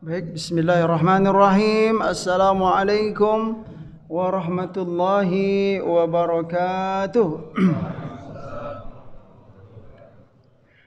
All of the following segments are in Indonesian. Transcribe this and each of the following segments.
Baik, bismillahirrahmanirrahim. Assalamualaikum warahmatullahi wabarakatuh.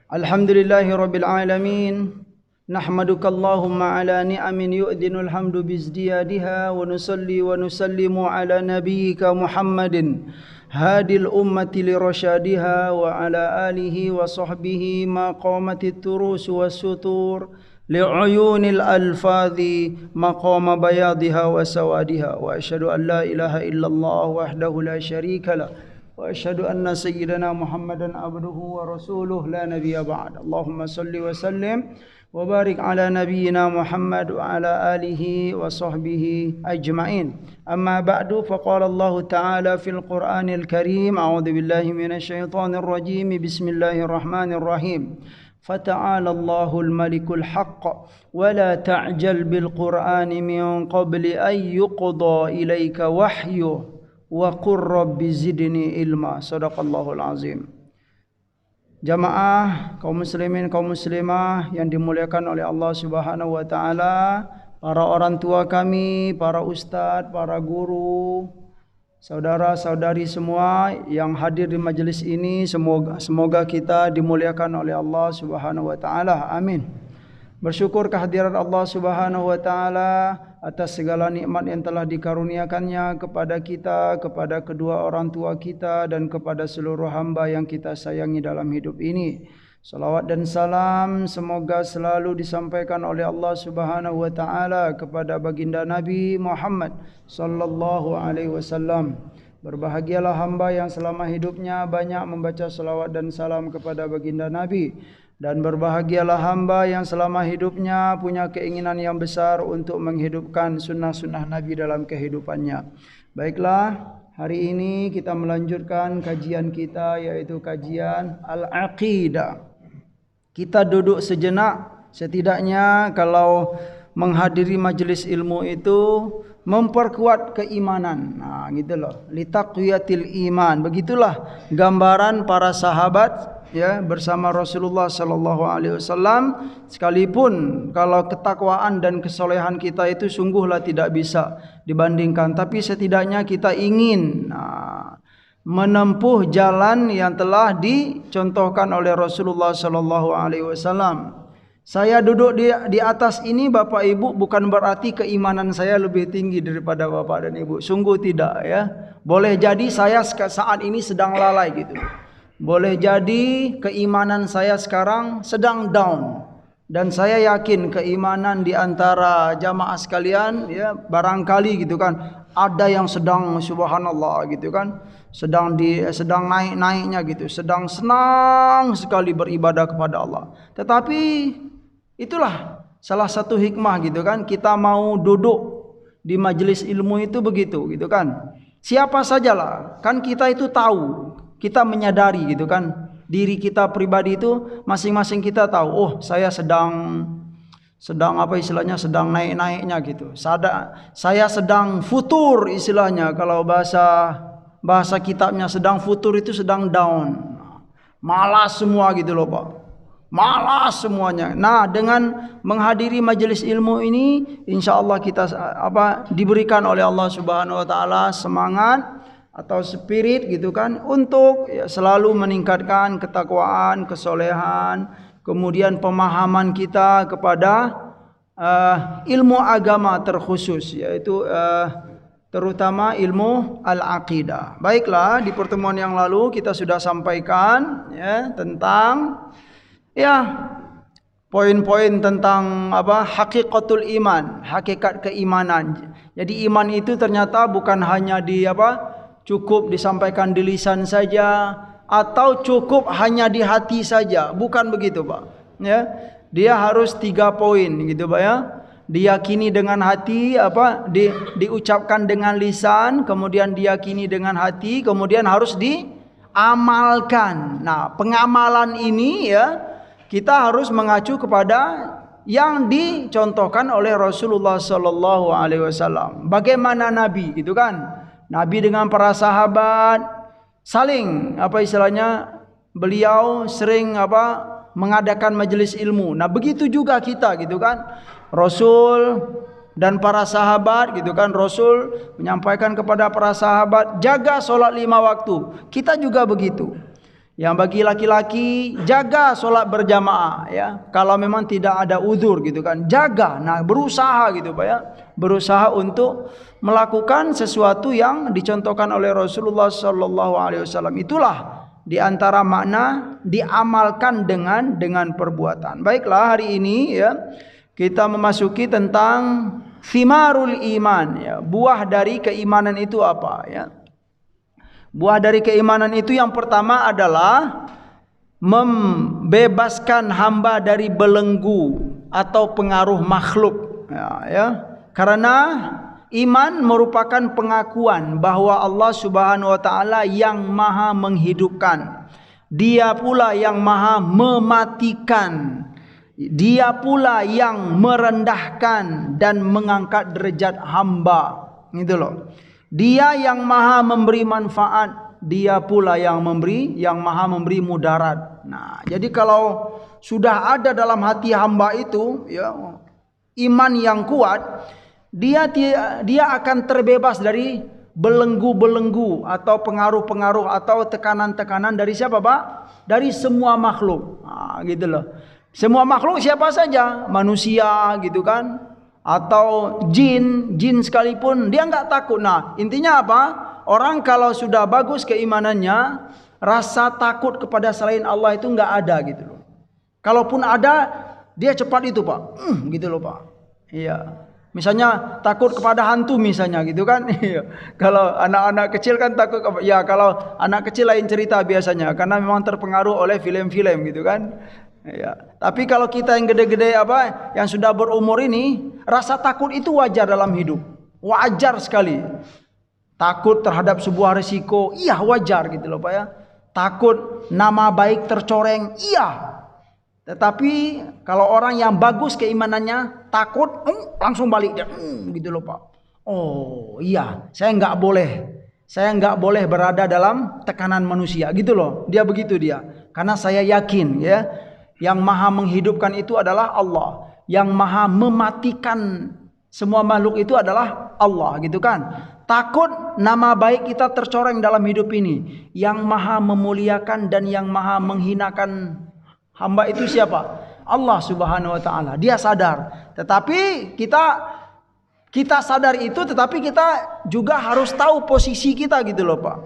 Alhamdulillahi rabbil alamin. Nahmaduka Allahumma ala ni'amin yu'dinul hamdu bizdiyadiha wa nusalli wa nusallimu ala nabiyyika Muhammadin hadil ummati lirasyadiha wa ala alihi wa sahbihi ma qamatit turus was sutur li'uyunil alfadhi maqama bayadiha wa sawadiha wa asyhadu an la ilaha illallah wahdahu la syarika lah wa asyhadu anna sayyidana Muhammadan abduhu wa rasuluh la nabiyya ba'd. Allahumma salli wa sallim wa barik ala nabiyyina Muhammad wa ala alihi wa sahbihi ajma'in. Amma ba'du, faqala Allah ta'ala fil Qur'anil Karim, a'udzu billahi minasy syaithanir rajim. Bismillahirrahmanirrahim. Fata'ala Allahul Malikul Haqq wa la ta'jal bil Qur'ani min qabli an yuqda ilaika wahyu wa qur rabbi zidni ilma. Shadaqallahul azim. Jamaah kaum muslimin kaum muslimah yang dimuliakan oleh Allah Subhanahu wa taala, para orang tua kami, para ustadz, para guru, saudara-saudari semua yang hadir di majelis ini, semoga kita dimuliakan oleh Allah Subhanahu wa taala. Amin. Bersyukur kehadiran Allah Subhanahu wa taala atas segala nikmat yang telah dikaruniakannya kepada kita, kepada kedua orang tua kita dan kepada seluruh hamba yang kita sayangi dalam hidup ini. Salawat dan salam semoga selalu disampaikan oleh Allah Subhanahu wa taala kepada baginda Nabi Muhammad sallallahu alaihi wasallam. Berbahagialah hamba yang selama hidupnya banyak membaca salawat dan salam kepada baginda Nabi, dan berbahagialah hamba yang selama hidupnya punya keinginan yang besar untuk menghidupkan sunnah-sunnah Nabi dalam kehidupannya. Baiklah, hari ini kita melanjutkan kajian kita, yaitu kajian Al-Aqidah. Kita duduk sejenak, setidaknya kalau menghadiri majelis ilmu itu memperkuat keimanan. Nah, gitu loh. Litaqwiyatil iman. Begitulah gambaran para sahabat ya bersama Rasulullah sallallahu alaihi wasallam. Sekalipun kalau ketakwaan dan kesolehan kita itu sungguhlah tidak bisa dibandingkan, tapi setidaknya kita ingin menempuh jalan yang telah dicontohkan oleh Rasulullah sallallahu alaihi wasallam. Saya duduk di atas ini Bapak Ibu bukan berarti keimanan saya lebih tinggi daripada Bapak dan Ibu. Sungguh tidak ya. Boleh jadi saya saat ini sedang lalai gitu. Boleh jadi keimanan saya sekarang sedang down. Dan saya yakin keimanan di antara jamaah sekalian ya barangkali gitu kan ada yang sedang subhanallah gitu kan, sedang naik-naiknya gitu, sedang senang sekali beribadah kepada Allah. Tetapi itulah salah satu hikmah gitu kan, kita mau duduk di majelis ilmu itu begitu gitu kan. Siapa sajalah, kan kita itu tahu, kita menyadari gitu kan, diri kita pribadi itu masing-masing kita tahu, oh saya sedang apa istilahnya, sedang naik-naiknya gitu. Saya sedang futur istilahnya, kalau bahasa kitabnya sedang futur itu sedang down. Malas semua gitu loh Pak. Malas semuanya. Nah, dengan menghadiri majelis ilmu ini insyaallah kita diberikan oleh Allah Subhanahu wa taala semangat atau spirit gitu kan untuk ya, selalu meningkatkan ketakwaan, kesolehan, kemudian pemahaman kita kepada ilmu agama terkhusus, yaitu terutama ilmu al-aqidah. Baiklah, di pertemuan yang lalu kita sudah sampaikan ya tentang poin-poin tentang hakikatul iman, hakikat keimanan. Jadi iman itu ternyata bukan hanya cukup disampaikan di lisan saja atau cukup hanya di hati saja, bukan begitu Pak. Ya, dia harus 3 poin gitu Pak ya. Diyakini dengan hati, diucapkan dengan lisan, kemudian diyakini dengan hati, kemudian harus diamalkan. Nah, pengamalan ini ya kita harus mengacu kepada yang dicontohkan oleh Rasulullah sallallahu alaihi wasallam. Bagaimana Nabi gitu kan? Nabi dengan para sahabat saling beliau sering mengadakan majelis ilmu. Nah, begitu juga kita gitu kan. Rasul dan para sahabat gitu kan, Rasul menyampaikan kepada para sahabat, jaga solat 5 waktu. Kita juga begitu. Yang bagi laki-laki, jaga solat berjamaah ya. Kalau memang tidak ada uzur gitu kan, jaga. Nah, berusaha gitu Pak ya. Berusaha untuk melakukan sesuatu yang dicontohkan oleh Rasulullah sallallahu alaihi wasallam. Itulah di antara makna diamalkan dengan perbuatan. Baiklah, hari ini ya kita memasuki tentang thimarul iman ya. Buah dari keimanan itu apa ya? Buah dari keimanan itu yang pertama adalah membebaskan hamba dari belenggu atau pengaruh makhluk ya. Karena iman merupakan pengakuan bahwa Allah Subhanahu wa taala yang Maha menghidupkan. Dia pula yang Maha mematikan. Dia pula yang merendahkan dan mengangkat derajat hamba. Gitu loh. Dia yang Maha memberi manfaat, dia pula yang Maha memberi mudarat. Nah, jadi kalau sudah ada dalam hati hamba itu ya iman yang kuat, dia akan terbebas dari belenggu-belenggu atau pengaruh-pengaruh atau tekanan-tekanan dari siapa, Pak? Dari semua makhluk. Nah, gitu loh. Semua makhluk siapa saja, manusia gitu kan, atau jin sekalipun dia enggak takut. Nah, intinya apa? Orang kalau sudah bagus keimanannya, rasa takut kepada selain Allah itu enggak ada gitu loh. Kalaupun ada, dia cepat itu, Pak. Gitu loh, Pak. Iya. Misalnya takut kepada hantu misalnya gitu kan. Kalau anak-anak kecil kan takut, ya kalau anak kecil lain cerita biasanya karena memang terpengaruh oleh film-film gitu kan. Ya. Tapi kalau kita yang gede-gede apa, yang sudah berumur ini, rasa takut itu wajar dalam hidup. Wajar sekali. Takut terhadap sebuah risiko, iya wajar gitu loh Pak ya. Takut nama baik tercoreng, iya. Tetapi kalau orang yang bagus keimanannya, takut langsung balik dia gitu loh Pak. Oh iya, saya nggak boleh berada dalam tekanan manusia gitu loh. Dia begitu dia. Karena saya yakin ya, yang Maha menghidupkan itu adalah Allah, yang Maha mematikan semua makhluk itu adalah Allah gitu kan. Takut nama baik kita tercoreng dalam hidup ini. Yang Maha memuliakan dan yang Maha menghinakan hamba itu siapa? Allah Subhanahu wa taala. Dia sadar. Tetapi kita sadar itu, tetapi kita juga harus tahu posisi kita gitu loh, Pak.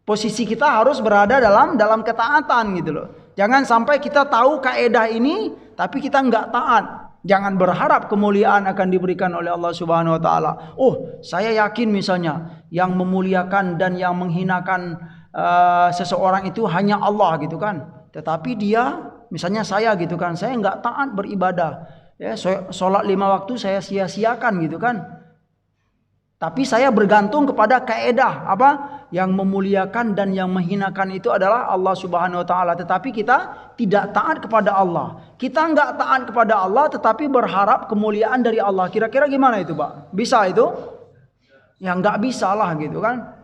Posisi kita harus berada dalam ketaatan gitu loh. Jangan sampai kita tahu kaedah ini tapi kita enggak taat. Jangan berharap kemuliaan akan diberikan oleh Allah Subhanahu wa taala. Oh, saya yakin misalnya yang memuliakan dan yang menghinakan seseorang itu hanya Allah gitu kan. Tetapi dia, misalnya saya gitu kan, saya enggak taat beribadah. Ya, sholat 5 waktu saya sia-siakan gitu kan. Tapi saya bergantung kepada kaedah apa? Yang memuliakan dan yang menghinakan itu adalah Allah Subhanahu wa taala. Tetapi kita tidak taat kepada Allah. Kita enggak taat kepada Allah tetapi berharap kemuliaan dari Allah. Kira-kira gimana itu, Pak? Bisa itu? Ya enggak bisa lah gitu kan.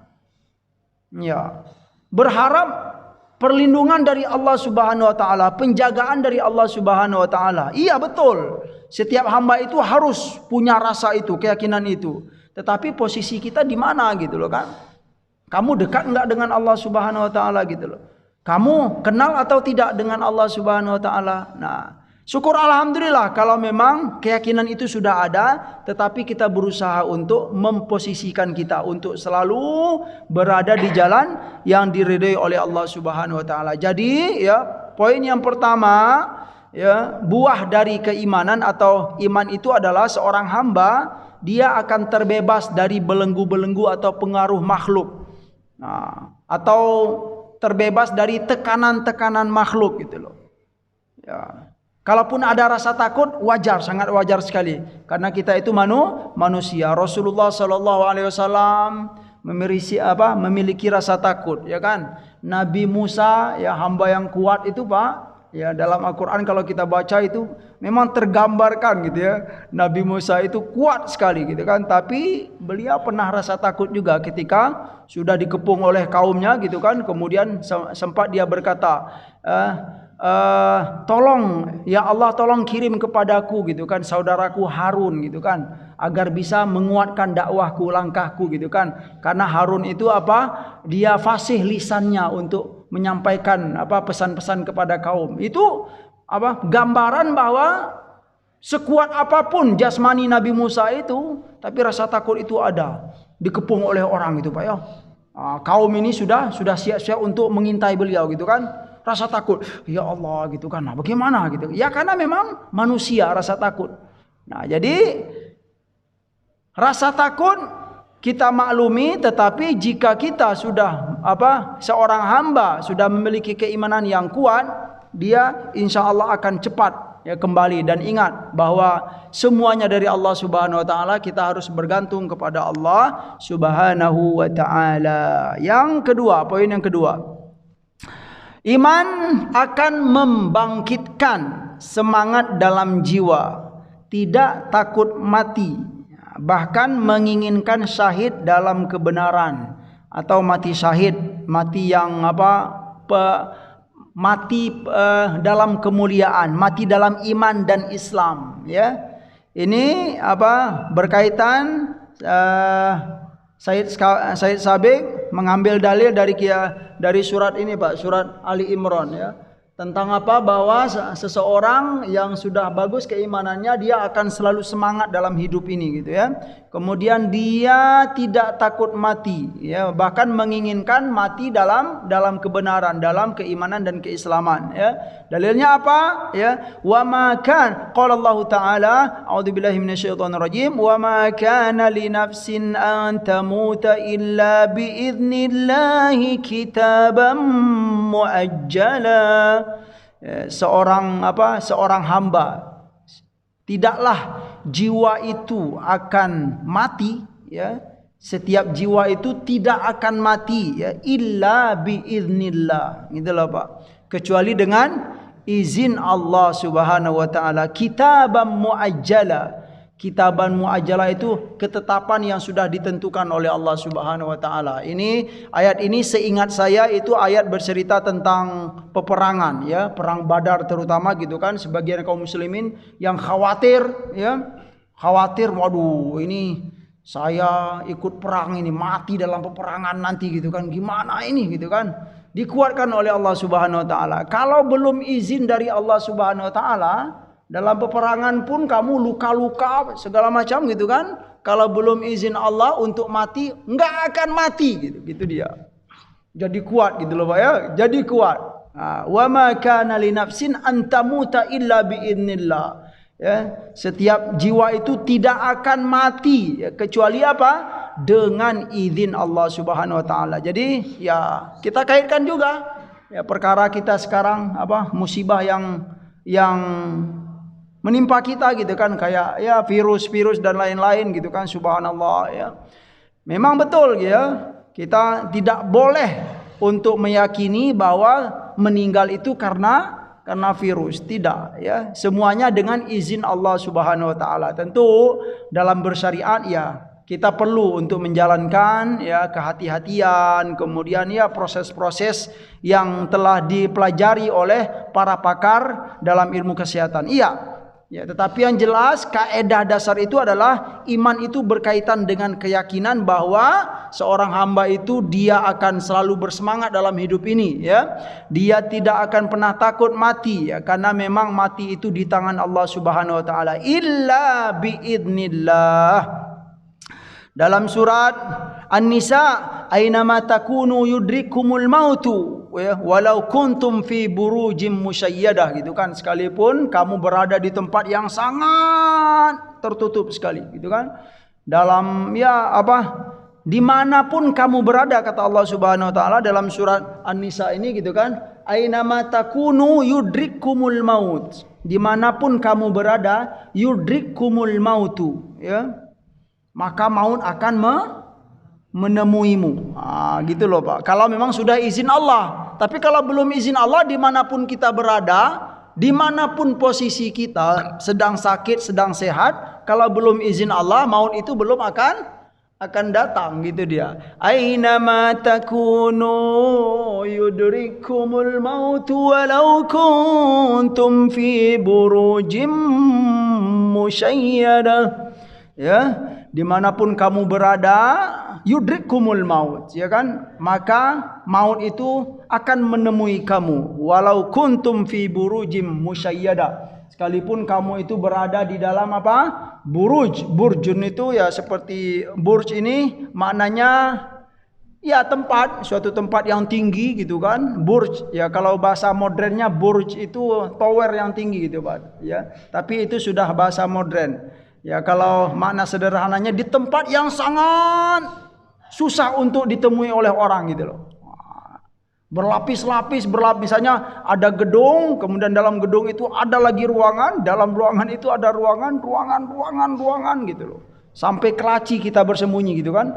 Ya. Berharap perlindungan dari Allah Subhanahu wa taala, penjagaan dari Allah Subhanahu wa taala. Iya betul. Setiap hamba itu harus punya rasa itu, keyakinan itu. Tetapi posisi kita di mana gitu loh kan? Kamu dekat enggak dengan Allah Subhanahu wa taala gitu loh. Kamu kenal atau tidak dengan Allah Subhanahu wa taala? Nah, syukur alhamdulillah kalau memang keyakinan itu sudah ada, tetapi kita berusaha untuk memposisikan kita untuk selalu berada di jalan yang diridhai oleh Allah Subhanahu wa taala. Jadi, ya, poin yang pertama, ya, buah dari keimanan atau iman itu adalah seorang hamba dia akan terbebas dari belenggu-belenggu atau pengaruh makhluk. Nah, atau terbebas dari tekanan-tekanan makhluk gitu loh. Ya. Kalaupun ada rasa takut, wajar, sangat wajar sekali. Karena kita itu manusia. Rasulullah SAW memiliki rasa takut, ya kan? Nabi Musa, ya hamba yang kuat itu, Pak. Ya, dalam Al-Quran kalau kita baca itu memang tergambarkan gitu ya. Nabi Musa itu kuat sekali gitu kan. Tapi beliau pernah rasa takut juga ketika sudah dikepung oleh kaumnya gitu kan. Kemudian sempat dia berkata, tolong ya Allah, tolong kirim kepadaku gitu kan saudaraku Harun gitu kan, agar bisa menguatkan dakwahku, langkahku gitu kan. Karena Harun itu dia fasih lisannya untuk menyampaikan pesan-pesan kepada kaum. Itu gambaran bahwa sekuat apapun jasmani Nabi Musa itu, tapi rasa takut itu ada, dikepung oleh orang gitu Pak ya. Kaum ini sudah siap-siap untuk mengintai beliau gitu kan. Rasa takut, ya Allah gitu kan. Nah, bagaimana gitu? Ya karena memang manusia rasa takut. Nah, jadi rasa takut kita maklumi, tetapi jika kita sudah seorang hamba sudah memiliki keimanan yang kuat, dia insya Allah akan cepat ya kembali. Dan ingat bahwa semuanya dari Allah Subhanahu wa taala, kita harus bergantung kepada Allah Subhanahu wa taala. Yang kedua, poin yang kedua, iman akan membangkitkan semangat dalam jiwa, tidak takut mati, bahkan menginginkan syahid dalam kebenaran, atau mati syahid, mati yang mati dalam kemuliaan, mati dalam iman dan Islam ya. Ini berkaitan Said Sabiq mengambil dalil dari surat ini Pak, surat Ali Imran ya. Tentang bahwa seseorang yang sudah bagus keimanannya, dia akan selalu semangat dalam hidup ini gitu ya. Kemudian dia tidak takut mati ya, bahkan menginginkan mati dalam kebenaran, dalam keimanan dan keislaman ya. Dalilnya apa ya? Wa ma kan qala Allah taala, a'udzubillahi minasyaitonir rajim, wa ma kana li nafsin an tamuta illa bi idznillah kitaban muajjala. Seorang hamba, tidaklah jiwa itu akan mati ya, setiap jiwa itu tidak akan mati ya, illa biiznillah gitu loh Pak, kecuali dengan izin Allah Subhanahu wa taala. Kitaban muajjala, kitaban muajjala itu ketetapan yang sudah ditentukan oleh Allah Subhanahu wa taala. Ayat ini seingat saya itu ayat bercerita tentang peperangan ya, perang Badar terutama gitu kan. Sebagian kaum muslimin yang khawatir ya, waduh ini saya ikut perang ini, mati dalam peperangan nanti gitu kan, gimana ini gitu kan. Dikuatkan oleh Allah Subhanahu wa taala. Kalau belum izin dari Allah Subhanahu wa taala, dalam peperangan pun kamu luka-luka segala macam gitu kan, kalau belum izin Allah untuk mati, enggak akan mati gitu dia. Jadi kuat gitu loh Pak ya, jadi kuat. Wa ma kana li nafsin an tamuta illa bi idznillah. Ya, setiap jiwa itu tidak akan mati ya, kecuali dengan izin Allah Subhanahu wa taala. Jadi ya kita kaitkan juga ya perkara kita sekarang musibah yang menimpa kita gitu kan, kayak ya virus dan lain-lain gitu kan, subhanallah ya. Memang betul ya, kita tidak boleh untuk meyakini bahwa meninggal itu karena virus, tidak ya. Semuanya dengan izin Allah Subhanahu wa taala. Tentu dalam bersyariat ya kita perlu untuk menjalankan ya kehati-hatian, kemudian ya proses-proses yang telah dipelajari oleh para pakar dalam ilmu kesehatan. Iya. Ya, tetapi yang jelas kaidah dasar itu adalah iman itu berkaitan dengan keyakinan bahwa seorang hamba itu dia akan selalu bersemangat dalam hidup ini ya. Dia tidak akan pernah takut mati ya, karena memang mati itu di tangan Allah Subhanahu wa taala, illa biidznillah. Dalam surat An-Nisa, aynama takunu yudrikumul mautu ya, walau kuntum fi burujim musyayyadah gitu kan, sekalipun kamu berada di tempat yang sangat tertutup sekali gitu kan, dalam ya dimanapun kamu berada, kata Allah Subhanahu wa taala dalam surat An-Nisa ini gitu kan, aynama takunu yudrikumul maut, dimanapun kamu berada, yudrikumul mautu ya, maka maut akan menemuimu. Gitu loh Pak, kalau memang sudah izin Allah. Tapi kalau belum izin Allah, dimanapun kita berada, dimanapun posisi kita, sedang sakit, sedang sehat, kalau belum izin Allah, maut itu belum akan akan datang gitu dia. Aina ma takunu yudrikumul maut walau kuntum fi burujim musyayyada. Ya, dimanapun kamu berada, yudrikumul maut, ya kan? Maka maut itu akan menemui kamu walau kuntum fi burujim musyayyada. Sekalipun kamu itu berada di dalam apa? Buruj. Burjun itu ya seperti burj ini maknanya ya tempat, suatu tempat yang tinggi gitu kan. Burj ya kalau bahasa modernnya burj itu tower yang tinggi gitu Pak ya. Tapi itu sudah bahasa modern. Ya kalau makna sederhananya di tempat yang sangat susah untuk ditemui oleh orang gitu loh. Berlapis-lapis, misalnya ada gedung, kemudian dalam gedung itu ada lagi ruangan, dalam ruangan itu ada ruangan gitu loh. Sampai ke laci kita bersembunyi gitu kan.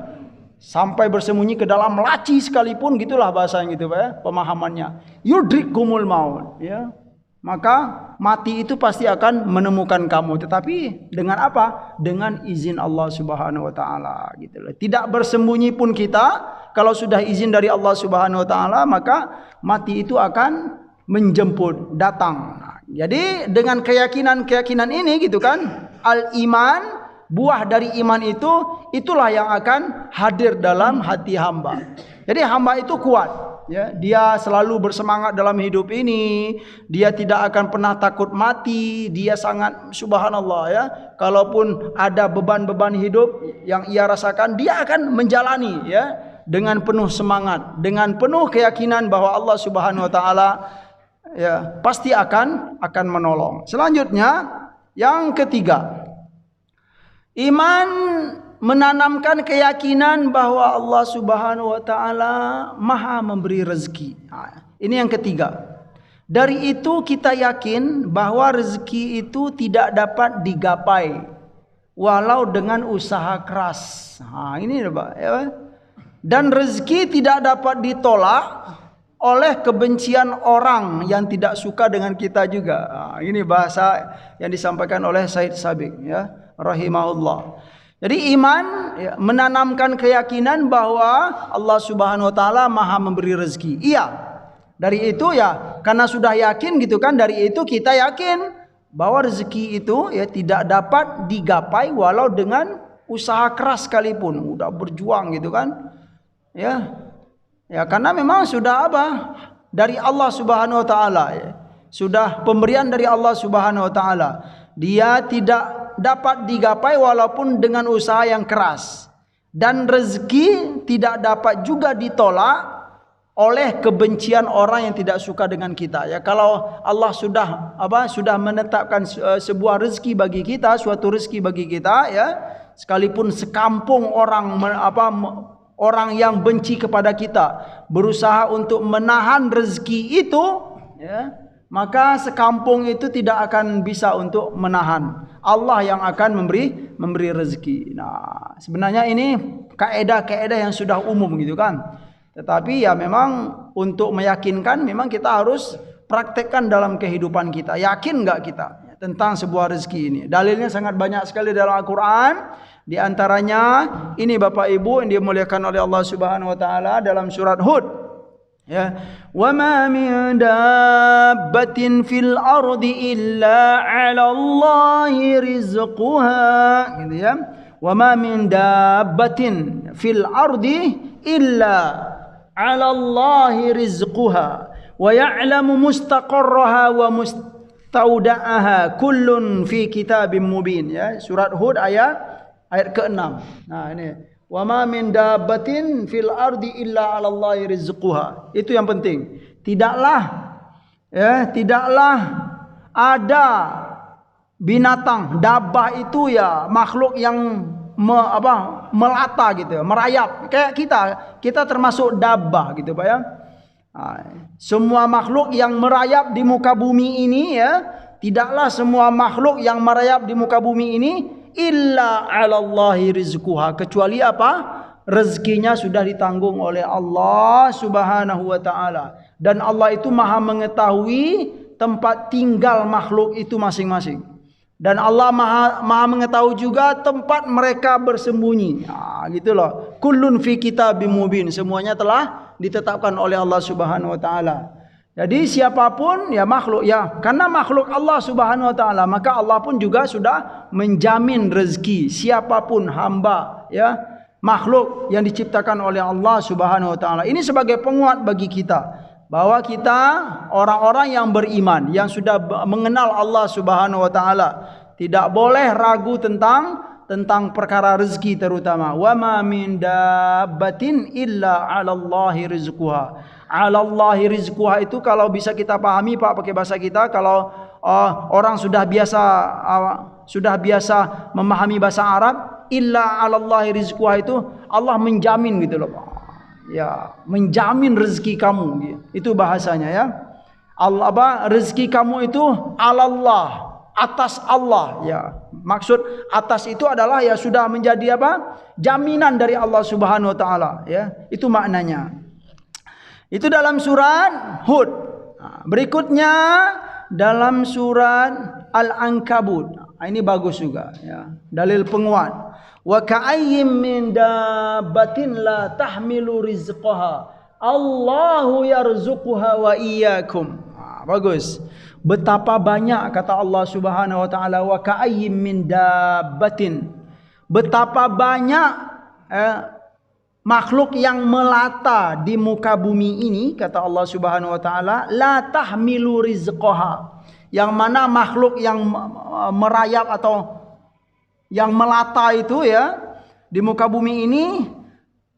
Sampai bersembunyi ke dalam laci sekalipun, gitulah bahasanya gitu Pak ya, pemahamannya. Yudrikumul maut ya. Maka mati itu pasti akan menemukan kamu, tetapi dengan apa? Dengan izin Allah Subhanahu wa taala gitu loh. Tidak bersembunyi pun kita, kalau sudah izin dari Allah Subhanahu wa taala, maka mati itu akan menjemput, datang. Nah, jadi dengan keyakinan ini gitu kan, al-iman, buah dari iman itu, itulah yang akan hadir dalam hati hamba. Jadi hamba itu kuat. Ya, dia selalu bersemangat dalam hidup ini. Dia tidak akan pernah takut mati. Dia sangat subhanallah ya. Kalaupun ada beban-beban hidup yang ia rasakan, dia akan menjalani ya dengan penuh semangat, dengan penuh keyakinan bahwa Allah Subhanahu wa taala ya pasti akan menolong. Selanjutnya yang ketiga, iman menanamkan keyakinan bahwa Allah Subhanahu wa taala Maha memberi rezeki. Nah, ini yang ketiga. Dari itu kita yakin bahwa rezeki itu tidak dapat digapai walau dengan usaha keras. Nah, ini Pak ya. Dan rezeki tidak dapat ditolak oleh kebencian orang yang tidak suka dengan kita juga. Nah, ini bahasa yang disampaikan oleh Said Sabiq ya, rahimahullah. Jadi iman ya, menanamkan keyakinan bahwa Allah Subhanahu wa taala Maha memberi rezeki. Iya. Dari itu ya karena sudah yakin gitu kan, dari itu kita yakin bahwa rezeki itu ya tidak dapat digapai walau dengan usaha keras sekalipun, udah berjuang gitu kan. Ya. Ya karena memang sudah apa? Dari Allah Subhanahu wa taala ya. Sudah pemberian dari Allah Subhanahu wa taala. Dia tidak dapat digapai walaupun dengan usaha yang keras, dan rezeki tidak dapat juga ditolak oleh kebencian orang yang tidak suka dengan kita ya. Kalau Allah sudah menetapkan sebuah rezeki bagi kita, suatu rezeki bagi kita ya, sekalipun sekampung orang yang benci kepada kita berusaha untuk menahan rezeki itu ya, maka sekampung itu tidak akan bisa untuk menahan. Allah yang akan memberi rezeki. Nah, sebenarnya ini kaedah-kaedah yang sudah umum gitu kan. Tetapi ya memang untuk meyakinkan memang kita harus praktekkan dalam kehidupan kita. Yakin enggak kita tentang sebuah rezeki ini? Dalilnya sangat banyak sekali dalam Al-Qur'an. Di antaranya ini Bapak Ibu yang dimuliakan oleh Allah Subhanahu wa taala dalam surat Hud. Ya, wa ma min dabbatin fil ardi illa 'ala Allahi rizquha, gitu ya. Wa ma min dabbatin fil ardi illa 'ala Allahi rizquha wa ya'lamu mustaqarraha wa mustawda'aha kullun fi kitabim mubin ya. Surat Hud ayat ke-6. Nah, ini wa ma min dabbatin fil ardi illa 'ala Allahi rizquha. Itu yang penting. Tidaklah ada binatang, dabbah itu ya makhluk yang melata gitu, merayap. Kayak kita termasuk dabbah gitu Pak ya. Semua makhluk yang merayap di muka bumi ini ya, tidaklah semua makhluk yang merayap di muka bumi ini illa 'ala Allahi rizquha, kecuali apa? Rezekinya sudah ditanggung oleh Allah Subhanahu wa taala, dan Allah itu Maha mengetahui tempat tinggal makhluk itu masing-masing. Dan Allah maha mengetahui juga tempat mereka bersembunyi. Gitu loh. Kullun fi kitabim mubin. Semuanya telah ditetapkan oleh Allah Subhanahu wa taala. Jadi siapapun ya makhluk ya, karena makhluk Allah Subhanahu wa taala, maka Allah pun juga sudah menjamin rezeki siapapun hamba ya, makhluk yang diciptakan oleh Allah Subhanahu wa taala. Ini sebagai penguat bagi kita bahwa kita orang-orang yang beriman, yang sudah mengenal Allah Subhanahu wa taala, tidak boleh ragu tentang perkara rezeki terutama. Wa ma min dabbatin illa 'alallahi rizquha. 'Alallahi rizquha itu kalau bisa kita pahami Pak pakai bahasa kita, kalau orang sudah biasa memahami bahasa Arab, illa 'alallahi rizquha itu Allah menjamin gitu loh Pak. Ya, menjamin rezeki kamu, itu bahasanya ya. Allah rezeki kamu itu alallah, atas Allah ya. Maksud atas itu adalah ya sudah menjadi apa? Jaminan dari Allah Subhanahu wa taala ya. Itu maknanya. Itu dalam surat Hud. Berikutnya dalam surat Al-Ankabut. Ini bagus juga ya. Dalil penguat. Wa ka'ayyim min dabbatin la tahmilu rizqaha Allahu yarzuquha wa iyyakum. Bagus. Betapa banyak kata Allah Subhanahu wa taala, wa ka'ayyim min dabbatin. Betapa banyak makhluk yang melata di muka bumi ini kata Allah Subhanahu wa taala, la tahmilu rizqaha. Yang mana makhluk yang merayap atau yang melata itu ya di muka bumi ini,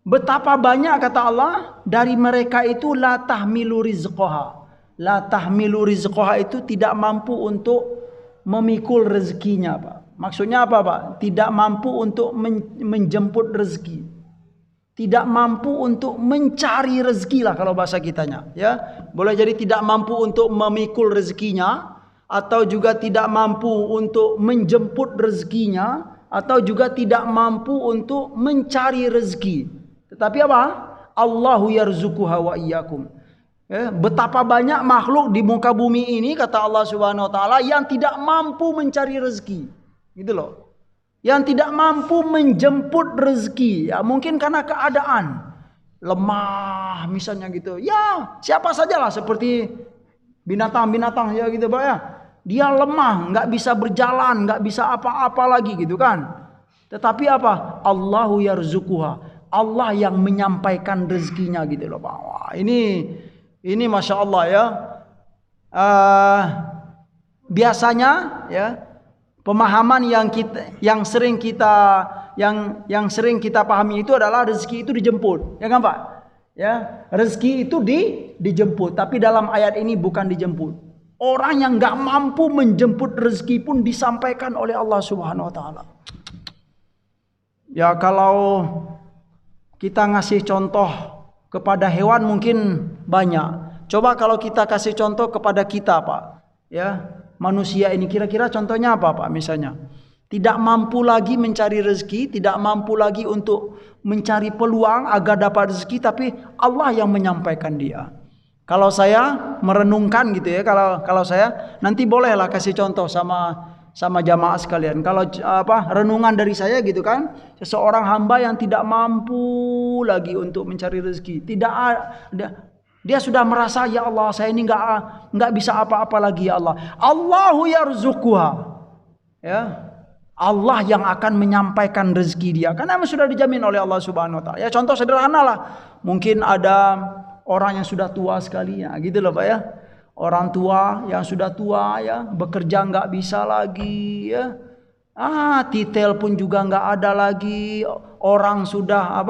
betapa banyak kata Allah dari mereka itu la tahmilu rizqaha. La tahmilu rizqaha itu tidak mampu untuk memikul rezekinya Pak. Maksudnya apa Pak? Tidak mampu untuk menjemput rezeki. Tidak mampu untuk mencari rezeki lah kalau bahasa kitanya ya. Boleh jadi tidak mampu untuk memikul rezekinya, atau juga tidak mampu untuk menjemput rezekinya, atau juga tidak mampu untuk mencari rezeki. Tetapi apa? Allahu yarzuquha wa iyyakum. Ya, betapa banyak makhluk di muka bumi ini kata Allah Subhanahu wa taala yang tidak mampu mencari rezeki. Gitu loh. Yang tidak mampu menjemput rezeki. Ya, mungkin karena keadaan lemah misalnya gitu. Ya, siapa sajalah seperti binatang-binatang ya gitu Pak ya. Dia lemah, nggak bisa berjalan, nggak bisa apa-apa lagi gitu kan. Tetapi apa? Allahu yarzuquha. Allah yang menyampaikan rezekinya gitu loh Pak. Wah, ini Masya Allah ya. Biasanya ya pemahaman yang sering kita pahami itu adalah rezeki itu dijemput, ya kan Pak? Ya, rezeki itu dijemput, tapi dalam ayat ini bukan dijemput. Orang yang nggak mampu menjemput rezeki pun disampaikan oleh Allah Subhanahu wa taala. Ya kalau kita ngasih contoh kepada hewan mungkin banyak. Coba kalau kita kasih contoh kepada kita Pak, ya manusia ini kira-kira contohnya apa Pak? Misalnya tidak mampu lagi mencari rezeki, tidak mampu lagi untuk mencari peluang agar dapat rezeki, tapi Allah yang menyampaikan dia. Kalau saya merenungkan gitu ya, kalau saya nanti bolehlah kasih contoh sama jamaah sekalian. Kalau renungan dari saya gitu kan, seseorang hamba yang tidak mampu lagi untuk mencari rezeki, dia sudah merasa ya Allah saya ini nggak bisa apa-apa lagi ya Allah. Allahu yarzuquha. Ya. Allah yang akan menyampaikan rezeki dia karena sudah dijamin oleh Allah Subhanahu wa taala. Ya contoh sederhana lah. Mungkin ada orang yang sudah tua sekali ya, gitu loh Pak ya. Orang tua yang sudah tua ya, bekerja nggak bisa lagi ya. Titel pun juga nggak ada lagi. Orang sudah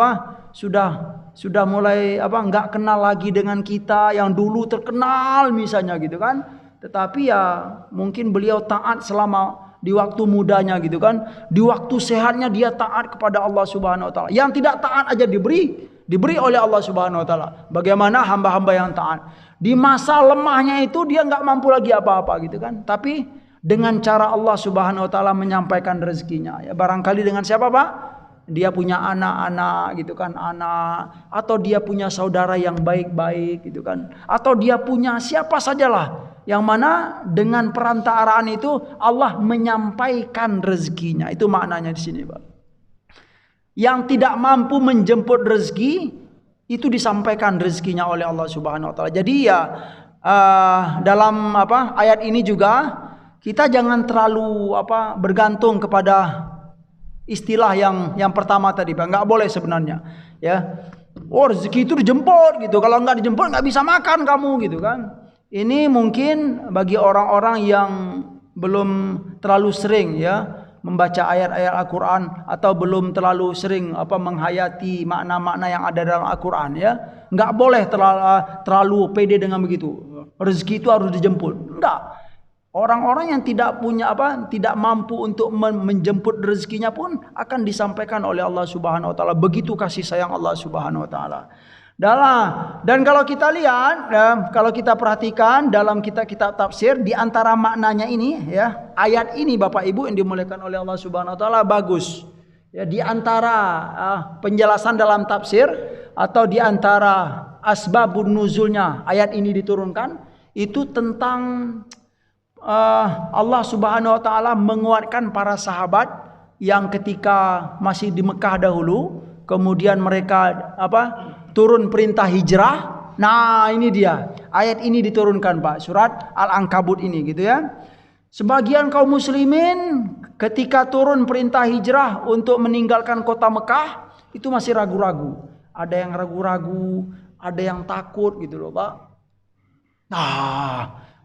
mulai nggak kenal lagi dengan kita yang dulu terkenal misalnya gitu kan. Tetapi ya mungkin beliau taat selama di waktu mudanya gitu kan. Di waktu sehatnya dia taat kepada Allah Subhanahu wa taala. Yang tidak taat aja diberi oleh Allah Subhanahu wa taala. Bagaimana hamba-hamba yang taat? Di masa lemahnya itu dia nggak mampu lagi apa-apa gitu kan. Tapi dengan cara Allah Subhanahu wa taala menyampaikan rezekinya. Ya barangkali dengan siapa Pak? Dia punya anak-anak gitu kan, atau dia punya saudara yang baik-baik gitu kan, atau dia punya siapa sajalah yang mana dengan perantaraan itu Allah menyampaikan rezekinya. Itu maknanya di sini, Pak. Yang tidak mampu menjemput rezeki itu disampaikan rezekinya oleh Allah Subhanahu wa taala. Jadi ya dalam ayat ini juga kita jangan terlalu bergantung kepada istilah yang pertama tadi, Pak. Enggak boleh sebenarnya, ya. Oh, rezeki itu dijemput gitu. Kalau enggak dijemput enggak bisa makan kamu gitu kan. Ini mungkin bagi orang-orang yang belum terlalu sering ya membaca ayat-ayat Al-Quran atau belum terlalu sering menghayati makna-makna yang ada dalam Al-Quran ya. Enggak boleh terlalu pede dengan begitu. Rezeki itu harus dijemput. Enggak. Orang-orang yang tidak punya tidak mampu untuk menjemput rezekinya pun akan disampaikan oleh Allah Subhanahu wa taala. Begitu kasih sayang Allah Subhanahu wa taala. Dan kalau kita lihat, kalau kita perhatikan dalam kitab tafsir, di antara maknanya ini ya, ayat ini Bapak Ibu yang dimuliakan oleh Allah Subhanahu wa taala bagus. Ya, di antara penjelasan dalam tafsir atau di antara asbabun nuzulnya ayat ini diturunkan itu tentang Allah Subhanahu wa taala menguatkan para sahabat yang ketika masih di Mekah dahulu, kemudian mereka turun perintah hijrah. Nah, ini dia. Ayat ini diturunkan, Pak. Surat Al-Ankabut ini gitu ya. Sebagian kaum muslimin ketika turun perintah hijrah untuk meninggalkan kota Mekah itu masih ragu-ragu. Ada yang ragu-ragu, ada yang takut gitu loh, Pak.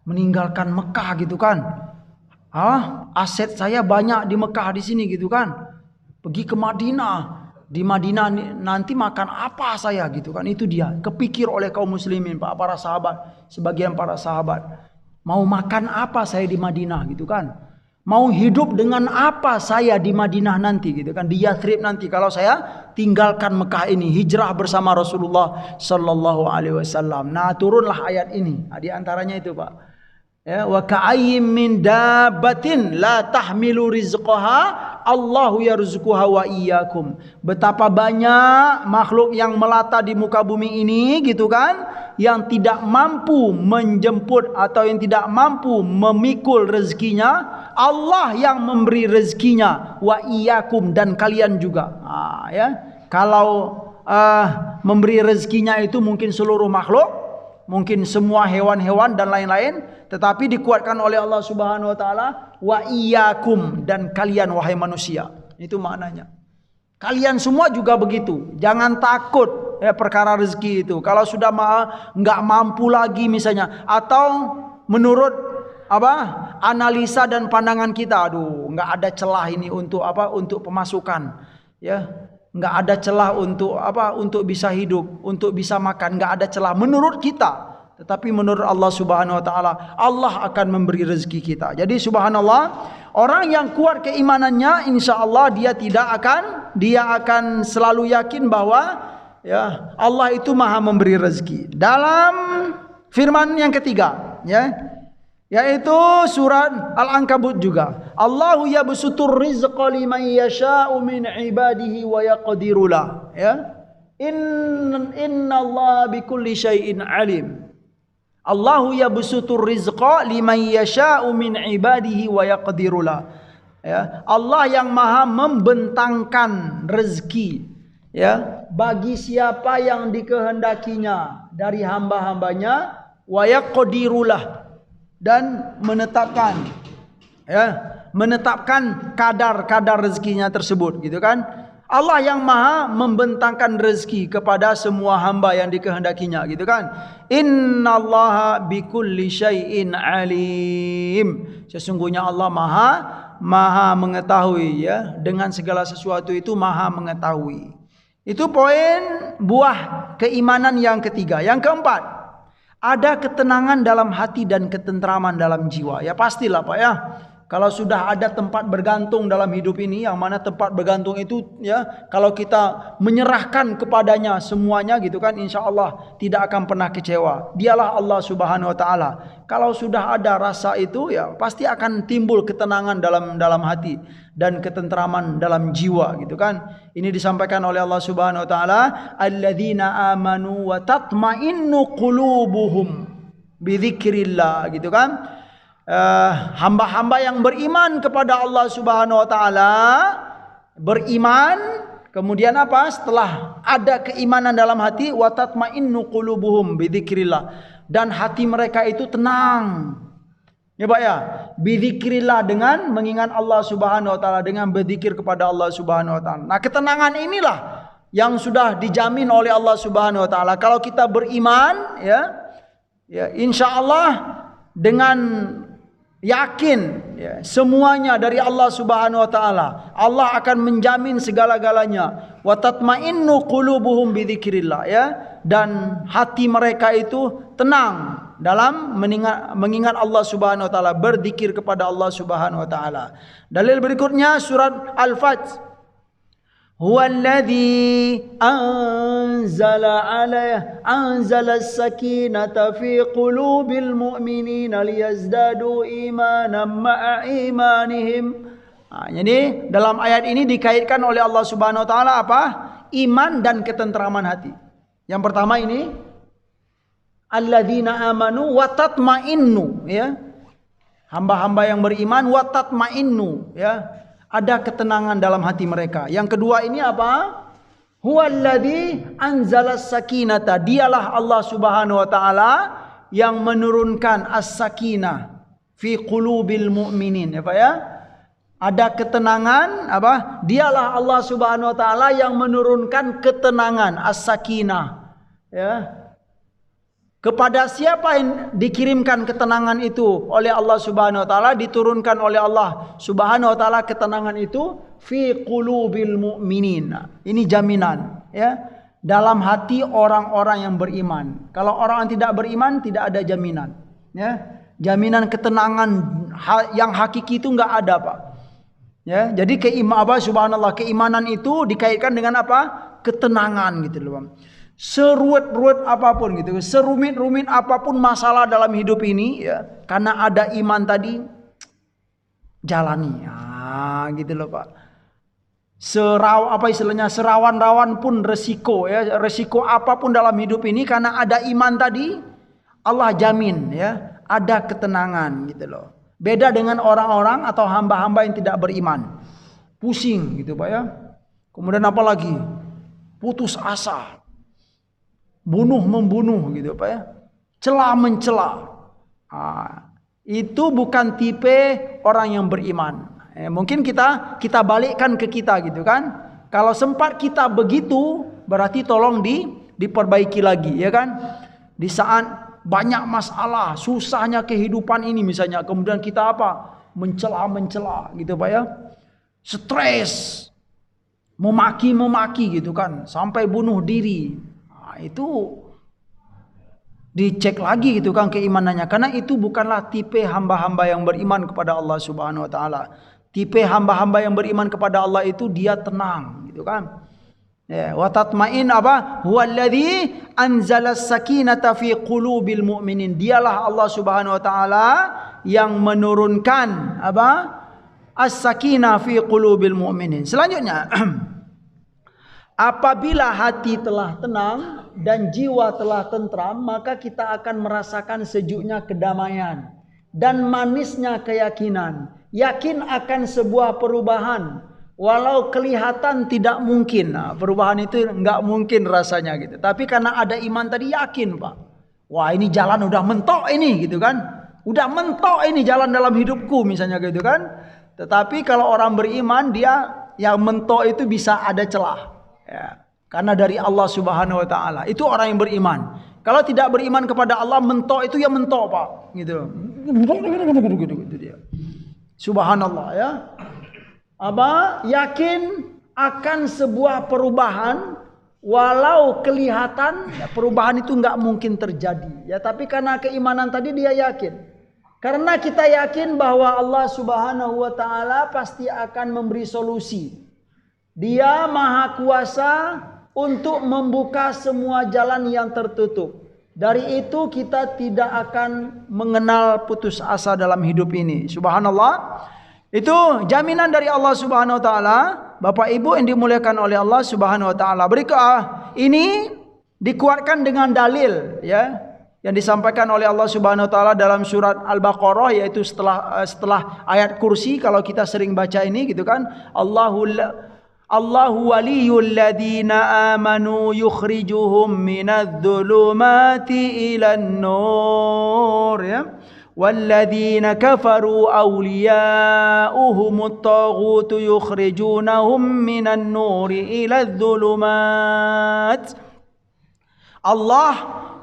Meninggalkan Mekah gitu kan. Aset saya banyak di Mekah di sini gitu kan. Pergi ke Madinah. Di Madinah nanti makan apa saya gitu kan. Itu dia. Kepikir oleh kaum muslimin, Pak, para sahabat, sebagian para sahabat. Mau makan apa saya di Madinah gitu kan. Mau hidup dengan apa saya di Madinah nanti gitu kan. Di Yathrib nanti kalau saya tinggalkan Mekah ini, hijrah bersama Rasulullah sallallahu alaihi wasallam. Nah, turunlah ayat ini. Di antaranya itu, Pak. Ya, wa ka'ayyim min dabbatin la tahmilu rizqaha Allahu yarzuquha wa iyyakum. Betapa banyak makhluk yang melata di muka bumi ini gitu kan, yang tidak mampu menjemput atau yang tidak mampu memikul rezekinya, Allah yang memberi rezekinya, wa iyyakum, dan kalian juga. Ya. Kalau memberi rezekinya itu mungkin seluruh makhluk, mungkin semua hewan-hewan dan lain-lain, tetapi dikuatkan oleh Allah Subhanahu wa taala, wa iyyakum, dan kalian wahai manusia. Itu maknanya. Kalian semua juga begitu. Jangan takut ya perkara rezeki itu. Kalau sudah enggak mampu lagi misalnya, atau menurut analisa dan pandangan kita, enggak ada celah ini untuk untuk pemasukan. Ya. Enggak ada celah untuk untuk bisa hidup, untuk bisa makan, enggak ada celah menurut kita. Tetapi menurut Allah Subhanahu wa taala, Allah akan memberi rezeki kita. Jadi subhanallah, orang yang kuat keimanannya, insyaallah dia akan selalu yakin bahwa ya Allah itu Maha memberi rezeki. Dalam firman yang ketiga, ya, yaitu surat Al-Ankabut juga. Allahu yabsutur rizqa liman yasha'u min ibadihi wa yaqdiru lah. Ya. Innallaha bikulli syai'in alim. Allahu yabsutur rizqa liman yasha'u min ibadihi wa yaqdiru lah. Ya. Allah yang Maha membentangkan rezeki ya bagi siapa yang dikehendakinya dari hamba-hambanya, wa yaqdiru lah, dan menetapkan kadar rezekinya tersebut gitu kan. Allah yang Maha membentangkan rezeki kepada semua hamba yang dikehendakinya gitu kan. Innallaha bikulli syai'in alim. Sesungguhnya Allah Maha mengetahui ya, dengan segala sesuatu itu Maha mengetahui. Itu poin buah keimanan yang ketiga. Yang keempat, ada ketenangan dalam hati dan ketentraman dalam jiwa. Ya pastilah, Pak ya. Kalau sudah ada tempat bergantung dalam hidup ini, yang mana tempat bergantung itu ya, kalau kita menyerahkan kepadanya semuanya gitu kan, insya Allah tidak akan pernah kecewa. Dialah Allah Subhanahu wa taala. Kalau sudah ada rasa itu ya pasti akan timbul ketenangan dalam hati dan ketentraman dalam jiwa gitu kan. Ini disampaikan oleh Allah Subhanahu wa taala, alladzina amanu wa tatmainnu qulubuhum Bidzikrillah, gitu kan? Hamba-hamba yang beriman kepada Allah Subhanahu wa taala, beriman, kemudian apa? Setelah ada keimanan dalam hati, wa tatmainnu qulubuhum bidzikrillah, dan hati mereka itu tenang. Ya Pak ya, bidzikrillah, dengan mengingat Allah Subhanahu wa taala, dengan berzikir kepada Allah Subhanahu wa taala. Nah, ketenangan inilah yang sudah dijamin oleh Allah Subhanahu wa taala. Kalau kita beriman, ya insyaallah dengan yakin, ya, semuanya dari Allah Subhanahu wa taala, Allah akan menjamin segala-galanya. Wa tatmainnu qulubuhum bidzikrillah, ya, dan hati mereka itu tenang dalam mengingat Allah Subhanahu wa taala, berzikir kepada Allah Subhanahu wa taala. Dalil berikutnya surat Al-Fajr. Huwallazi anzala as-sakinata fi qulubil mu'minina liyazdadu imanan ma'a imanihim. Jadi dalam ayat ini dikaitkan oleh Allah Subhanahu wa taala apa? Iman dan ketentraman hati. Yang pertama ini alladzina amanu wa tatmainnu, ya. Hamba-hamba yang beriman wa tatmainnu, ya. Ada ketenangan dalam hati mereka. Yang kedua ini apa? Huwallazi anzalas sakinata. Dialah Allah Subhanahu wa taala yang menurunkan as-sakinah fi qulubil mu'minin, ya Pak ya. Ada ketenangan apa? Dialah Allah Subhanahu wa taala yang menurunkan ketenangan as-sakinah, ya. Kepada siapa yang dikirimkan ketenangan itu oleh Allah Subhanahu wa taala, diturunkan oleh Allah Subhanahu wa taala ketenangan itu fi qulubil mu'minin. Ini jaminan, ya, dalam hati orang-orang yang beriman. Kalau orang yang tidak beriman tidak ada jaminan, ya. Jaminan ketenangan yang hakiki itu enggak ada, Pak. Ya, jadi subhanallah, keimanan itu dikaitkan dengan apa? Ketenangan, gitu loh, Bang. Seruit-ruit apapun gitu, serumit-rumit apapun masalah dalam hidup ini, ya, karena ada iman tadi, jalani, gitu loh Pak. Serawan-rawan pun resiko, ya, resiko apapun dalam hidup ini, karena ada iman tadi, Allah jamin, ya, ada ketenangan, gitu loh. Beda dengan orang-orang atau hamba-hamba yang tidak beriman, pusing gitu Pak, ya. Kemudian apa lagi? Putus asa, bunuh-membunuh gitu Pak, ya. Cela-mencela. Itu bukan tipe orang yang beriman. Mungkin kita balikkan ke kita gitu kan. Kalau sempat kita begitu, berarti tolong diperbaiki lagi, ya kan. Di saat banyak masalah, susahnya kehidupan ini misalnya, kemudian kita apa? Mencela-mencela gitu Pak, ya. Stres, memaki-memaki gitu kan, sampai bunuh diri. Itu dicek lagi gitu kan keimanannya, karena itu bukanlah tipe hamba-hamba yang beriman kepada Allah Subhanahu wa taala. Tipe hamba-hamba yang beriman kepada Allah itu dia tenang gitu kan. Ya, wa tatmain apa? Huwallazi anzalas sakinata fi qulubil mu'minin. Dialah Allah Subhanahu wa taala yang menurunkan apa? As-sakinah fi qulubil mu'minin. Selanjutnya apabila hati telah tenang dan jiwa telah tentram, maka kita akan merasakan sejuknya kedamaian dan manisnya keyakinan. Yakin akan sebuah perubahan, walau kelihatan tidak mungkin. Nah, perubahan itu enggak mungkin rasanya gitu. Tapi karena ada iman tadi yakin Pak. Wah, ini jalan udah mentok ini gitu kan. Udah mentok ini jalan dalam hidupku misalnya gitu kan. Tetapi kalau orang beriman, dia yang mentok itu bisa ada celah. Ya, karena dari Allah Subhanahu wa taala. Itu orang yang beriman. Kalau tidak beriman kepada Allah, mentok itu ya mentok Pak, gitu. Gitu dia. Subhanallah, ya. Yakin akan sebuah perubahan, walau kelihatan ya, perubahan itu enggak mungkin terjadi. Ya, tapi karena keimanan tadi dia yakin. Karena kita yakin bahwa Allah Subhanahu wa taala pasti akan memberi solusi. Dia Maha Kuasa untuk membuka semua jalan yang tertutup. Dari itu kita tidak akan mengenal putus asa dalam hidup ini. Subhanallah. Itu jaminan dari Allah Subhanahu wa taala. Bapak Ibu yang dimuliakan oleh Allah Subhanahu wa taala. Berikut ini dikuatkan dengan dalil, ya. yang disampaikan oleh Allah Subhanahu wa taala dalam surat Al-Baqarah, yaitu setelah ayat kursi, kalau kita sering baca ini gitu kan, Allahu waliyul ladzina amanu yukhrijuhum minadh dhulumati ilan nur, ya. Walladzina kafaru awliya'uhumut taghutu yukhrijunahum minan nuri iladh dhulumat. Allah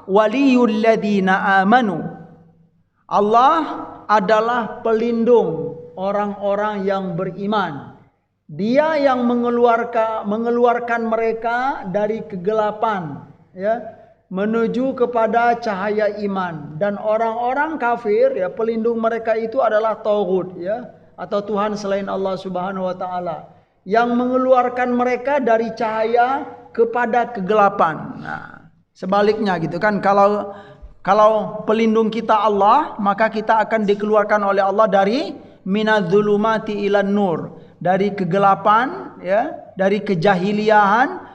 waliyul ladzina amanu. Allah adalah pelindung orang-orang yang beriman. Dia yang mengeluarkan mereka dari kegelapan, ya, menuju kepada cahaya iman. Dan orang-orang kafir, ya, pelindung mereka itu adalah taghut, ya, atau Tuhan selain Allah Subhanahu wa taala, yang mengeluarkan mereka dari cahaya kepada kegelapan. Nah, sebaliknya gitu kan, kalau pelindung kita Allah, maka kita akan dikeluarkan oleh Allah dari minadz-dzulumati ilan nur, dari kegelapan, ya, dari kejahiliahan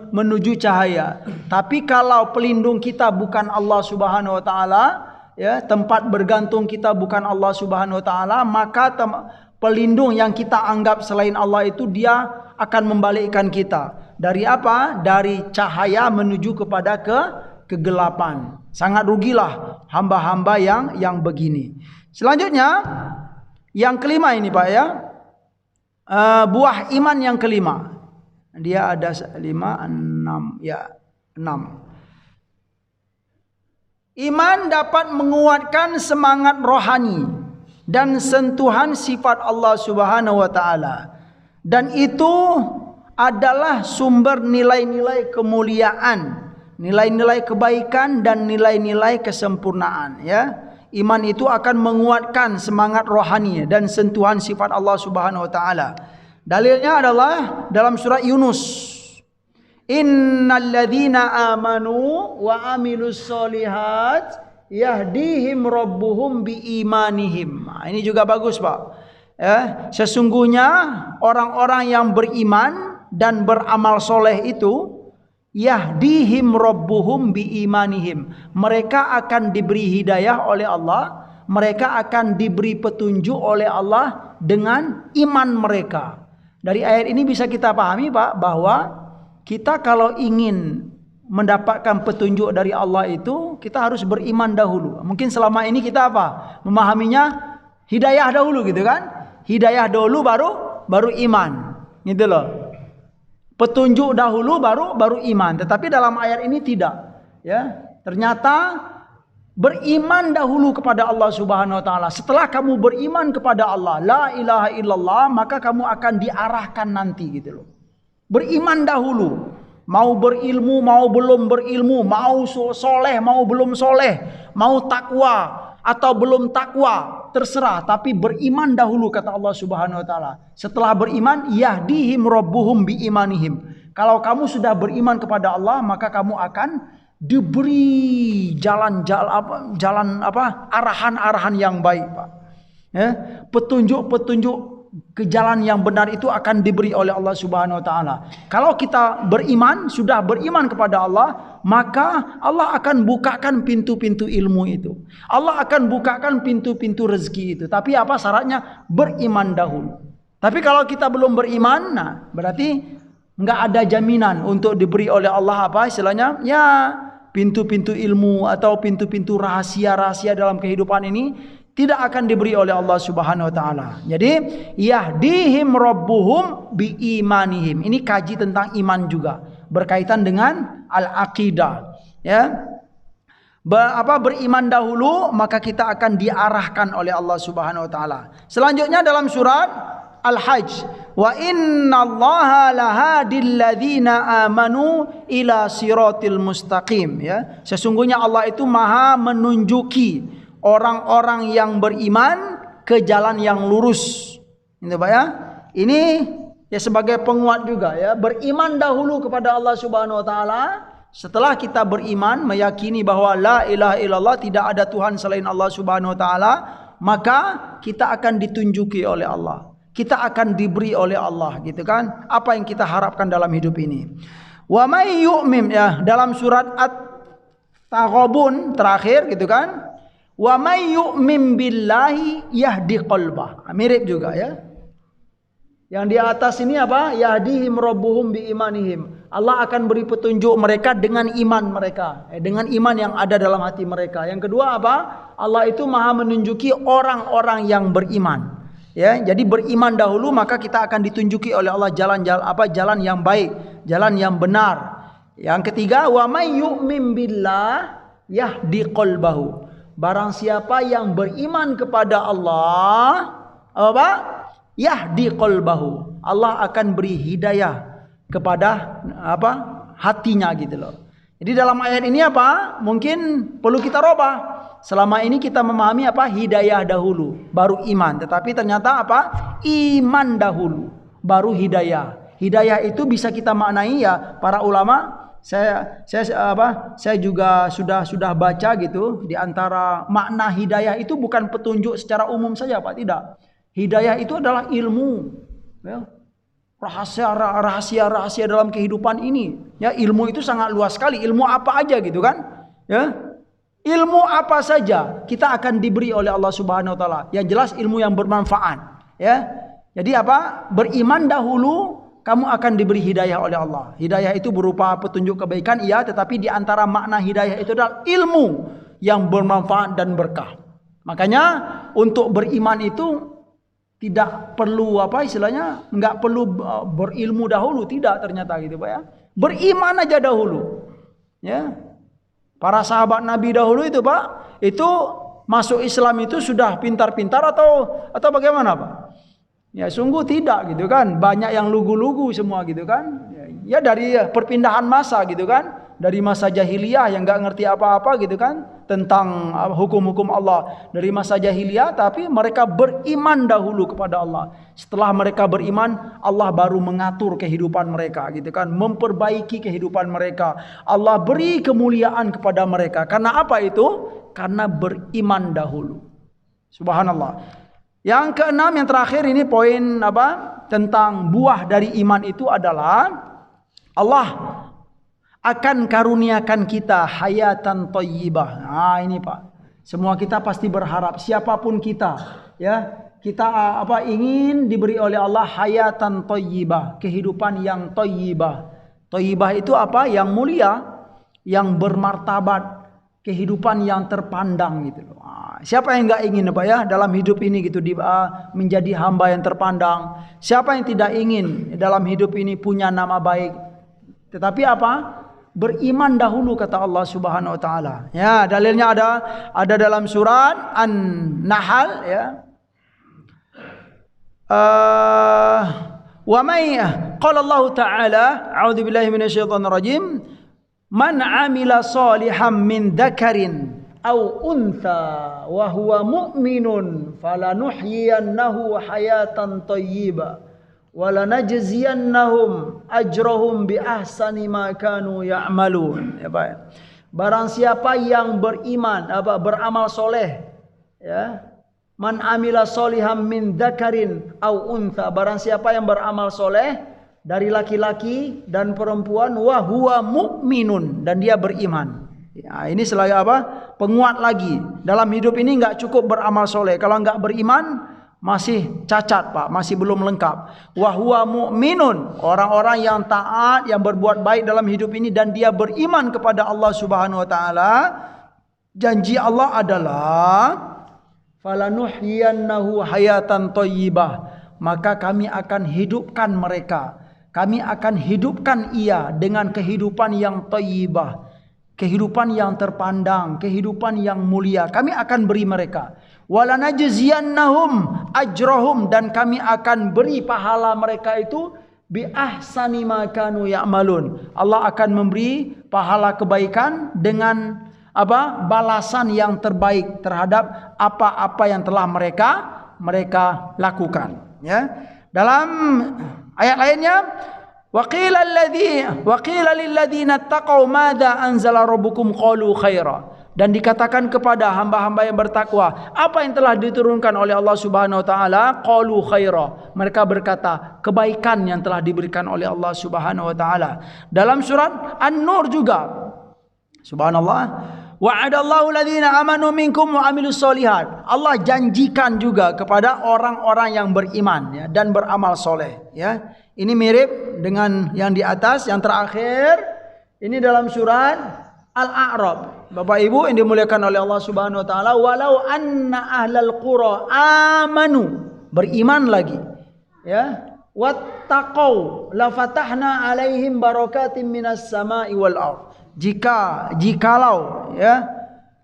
menuju cahaya. Tapi kalau pelindung kita bukan Allah Subhanahu wa taala, ya, tempat bergantung kita bukan Allah Subhanahu wa taala, maka pelindung yang kita anggap selain Allah itu dia akan membalikkan kita. Dari apa? Dari cahaya menuju kepada kegelapan. Sangat rugilah hamba-hamba yang begini. Selanjutnya, yang kelima ini Pak, ya, buah iman yang kelima. Dia ada 5, 6, ya, 6. Iman dapat menguatkan semangat rohani dan sentuhan sifat Allah Subhanahu wa taala. Dan itu adalah sumber nilai-nilai kemuliaan, nilai-nilai kebaikan dan nilai-nilai kesempurnaan, ya. Iman itu akan menguatkan semangat rohani dan sentuhan sifat Allah Subhanahu wa taala. Dalilnya adalah dalam surat Yunus. Innalladzina amanu wa amilus solihat yahdihim rabbuhum biimanihim. Nah, ini juga bagus, Pak. Ya, sesungguhnya orang-orang yang beriman dan beramal soleh itu yahdihim rabbuhum biimanihim. Mereka akan diberi hidayah oleh Allah, mereka akan diberi petunjuk oleh Allah dengan iman mereka. Dari ayat ini bisa kita pahami, Pak, bahwa kita kalau ingin mendapatkan petunjuk dari Allah itu, kita harus beriman dahulu. Mungkin selama ini kita apa? Memahaminya hidayah dahulu gitu kan? Hidayah dahulu baru iman. Gitu loh. Petunjuk dahulu baru iman. Tetapi dalam ayat ini tidak, ya. Ternyata beriman dahulu kepada Allah Subhanahu wa taala. Setelah kamu beriman kepada Allah, la ilaha illallah, maka kamu akan diarahkan nanti gitu loh. Beriman dahulu. Mau berilmu, mau belum berilmu, mau soleh, mau belum soleh, mau takwa atau belum takwa, terserah, tapi beriman dahulu kata Allah Subhanahu wa taala. Setelah beriman, yahdihim rabbuhum biimanihim. Kalau kamu sudah beriman kepada Allah, maka kamu akan diberi arahan-arahan yang baik, Pak. Ya, petunjuk-petunjuk ke jalan yang benar itu akan diberi oleh Allah Subhanahu wa taala. Kalau kita beriman, sudah beriman kepada Allah, maka Allah akan bukakan pintu-pintu ilmu itu. Allah akan bukakan pintu-pintu rezeki itu. Tapi apa syaratnya? Beriman dahulu. Tapi kalau kita belum beriman, nah berarti enggak ada jaminan untuk diberi oleh Allah apa istilahnya? Ya, pintu-pintu ilmu atau pintu-pintu rahasia-rahasia dalam kehidupan ini tidak akan diberi oleh Allah Subhanahu wa taala. Jadi, yahdihim rabbuhum biimanihim. Ini kaji tentang iman juga, berkaitan dengan al-aqidah, ya. Beriman dahulu, maka kita akan diarahkan oleh Allah Subhanahu wa taala. Selanjutnya dalam surat Al-Hajj, wa innallaha lahadil ladzina amanu ila siratil mustaqim, ya. Sesungguhnya Allah itu Maha menunjuki orang-orang yang beriman ke jalan yang lurus. Ini Pak, ya. Ini ya sebagai penguat juga, ya. Beriman dahulu kepada Allah Subhanahu wa taala. Setelah kita beriman, meyakini bahwa la ilaha illallah, tidak ada Tuhan selain Allah Subhanahu wa taala, maka kita akan ditunjuki oleh Allah. Kita akan diberi oleh Allah, gitu kan? Apa yang kita harapkan dalam hidup ini. Wa may yu'min, ya, dalam surat Taghabun terakhir gitu kan. Wa may yu'min billahi yahdi qalbah. Mirip juga ya. Yang di atas ini apa? Yahdihim rabbuhum bi imanihim. Allah akan beri petunjuk mereka dengan iman mereka, dengan iman yang ada dalam hati mereka. Yang kedua apa? Allah itu Maha menunjuki orang-orang yang beriman. Ya, jadi beriman dahulu maka kita akan ditunjuki oleh Allah jalan yang baik, jalan yang benar. Yang ketiga, wa may yu'min billah yahdi qalbahu. Barang siapa yang beriman kepada Allah, apa? Yahdi qalbahu. Allah akan beri hidayah kepada apa? Hatinya gitu loh. Jadi dalam ayat ini apa? Mungkin perlu kita robah. Selama ini kita memahami apa? Hidayah dahulu, baru iman. Tetapi ternyata apa? Iman dahulu, baru hidayah. Hidayah itu bisa kita maknai ya para ulama. Saya juga sudah baca gitu, di antara makna hidayah itu bukan petunjuk secara umum saja, Pak, tidak. Hidayah itu adalah ilmu, ya. Rahasia dalam kehidupan ini. Ya, ilmu itu sangat luas sekali. Ilmu apa aja gitu kan? Ya. Ilmu apa saja kita akan diberi oleh Allah Subhanahu wa taala. Yang jelas ilmu yang bermanfaat, ya. Jadi apa? Beriman dahulu, kamu akan diberi hidayah oleh Allah. Hidayah itu berupa petunjuk kebaikan, iya, tetapi di antara makna hidayah itu adalah ilmu yang bermanfaat dan berkah. Makanya untuk beriman itu tidak perlu apa istilahnya, nggak perlu berilmu dahulu, tidak ternyata gitu Pak ya. Beriman aja dahulu. Ya. Para sahabat Nabi dahulu itu Pak, itu masuk Islam itu sudah pintar-pintar atau bagaimana Pak? Ya sungguh tidak gitu kan. Banyak yang lugu-lugu semua gitu kan. Ya dari perpindahan masa gitu kan. Dari masa jahiliyah yang nggak ngerti apa-apa gitu kan tentang hukum-hukum Allah, dari masa jahiliyah, tapi mereka beriman dahulu kepada Allah. Setelah mereka beriman, Allah baru mengatur kehidupan mereka gitu kan, memperbaiki kehidupan mereka. Allah beri kemuliaan kepada mereka. Karena apa itu? Karena beriman dahulu. Subhanallah. Yang keenam, yang terakhir ini poin apa? Tentang buah dari iman itu adalah Allah akan karuniakan kita hayatan thayyibah. Nah, ini Pak. Semua kita pasti berharap, siapapun kita, ya, kita ingin diberi oleh Allah hayatan thayyibah, kehidupan yang thayyibah. Thayyibah itu apa? Yang mulia, yang bermartabat, kehidupan yang terpandang gitu loh. Nah, siapa yang enggak ingin Pak ya dalam hidup ini gitu menjadi hamba yang terpandang? Siapa yang tidak ingin dalam hidup ini punya nama baik? Tetapi apa? Beriman dahulu kata Allah Subhanahu wa taala. Ya, dalilnya ada dalam surat An-Nahl ya. Wa may qala Allah taala, a'udzu billahi minasyaitonir rajim, man 'amila shalihan min dzakarin aw untha wa huwa mu'minun falanuhyiyannahu hayatan thayyibah walanajziyannahum ajrahum bi ahsani ma kanu ya'malun. Ya Pak. Barang siapa yang beriman, beramal soleh, ya. Man amila solihan min dzakarin au untha, barang siapa yang beramal soleh dari laki-laki dan perempuan, wa huwa mu'minun, dan dia beriman. Ya, ini selalu apa? Penguat lagi. Dalam hidup ini enggak cukup beramal soleh. Kalau enggak beriman masih cacat Pak, masih belum lengkap. Wa huwa mu'minun, orang-orang yang taat, yang berbuat baik dalam hidup ini dan dia beriman kepada Allah Subhanahu wa taala. Janji Allah adalah falanuhyiyannahu hayatan thayyibah, maka kami akan hidupkan mereka. Kami akan hidupkan ia dengan kehidupan yang thayyibah, kehidupan yang terpandang, kehidupan yang mulia. Kami akan beri mereka. Walanajziyannahum ajrahum, dan kami akan beri pahala mereka itu bi ahsani ma kanu ya'malun. Allah akan memberi pahala kebaikan dengan apa? Balasan yang terbaik terhadap apa-apa yang telah mereka lakukan, ya. Dalam ayat lainnya, wa qila lil ladzina taqaw madza anzala rabbukum qalu khaira. Dan dikatakan kepada hamba-hamba yang bertakwa, apa yang telah diturunkan oleh Allah Subhanahu wa taala? Qalu khaira. Mereka berkata, kebaikan yang telah diberikan oleh Allah Subhanahu wa taala. Dalam surat An-Nur juga. Subhanallah. Wa'adallahu alladhina amanu minkum wa amilus solihat. Allah janjikan juga kepada orang-orang yang beriman ya, dan beramal soleh ya. Ini mirip dengan yang di atas, yang terakhir. Ini dalam surat Al-A'raf. Bapak Ibu yang dimuliakan oleh Allah Subhanahu wa taala, walau anna ahlal qura amanu, beriman lagi ya, wattaqau la fatahna alaihim barakatim minas sama'i wal ardh. Jikalau ya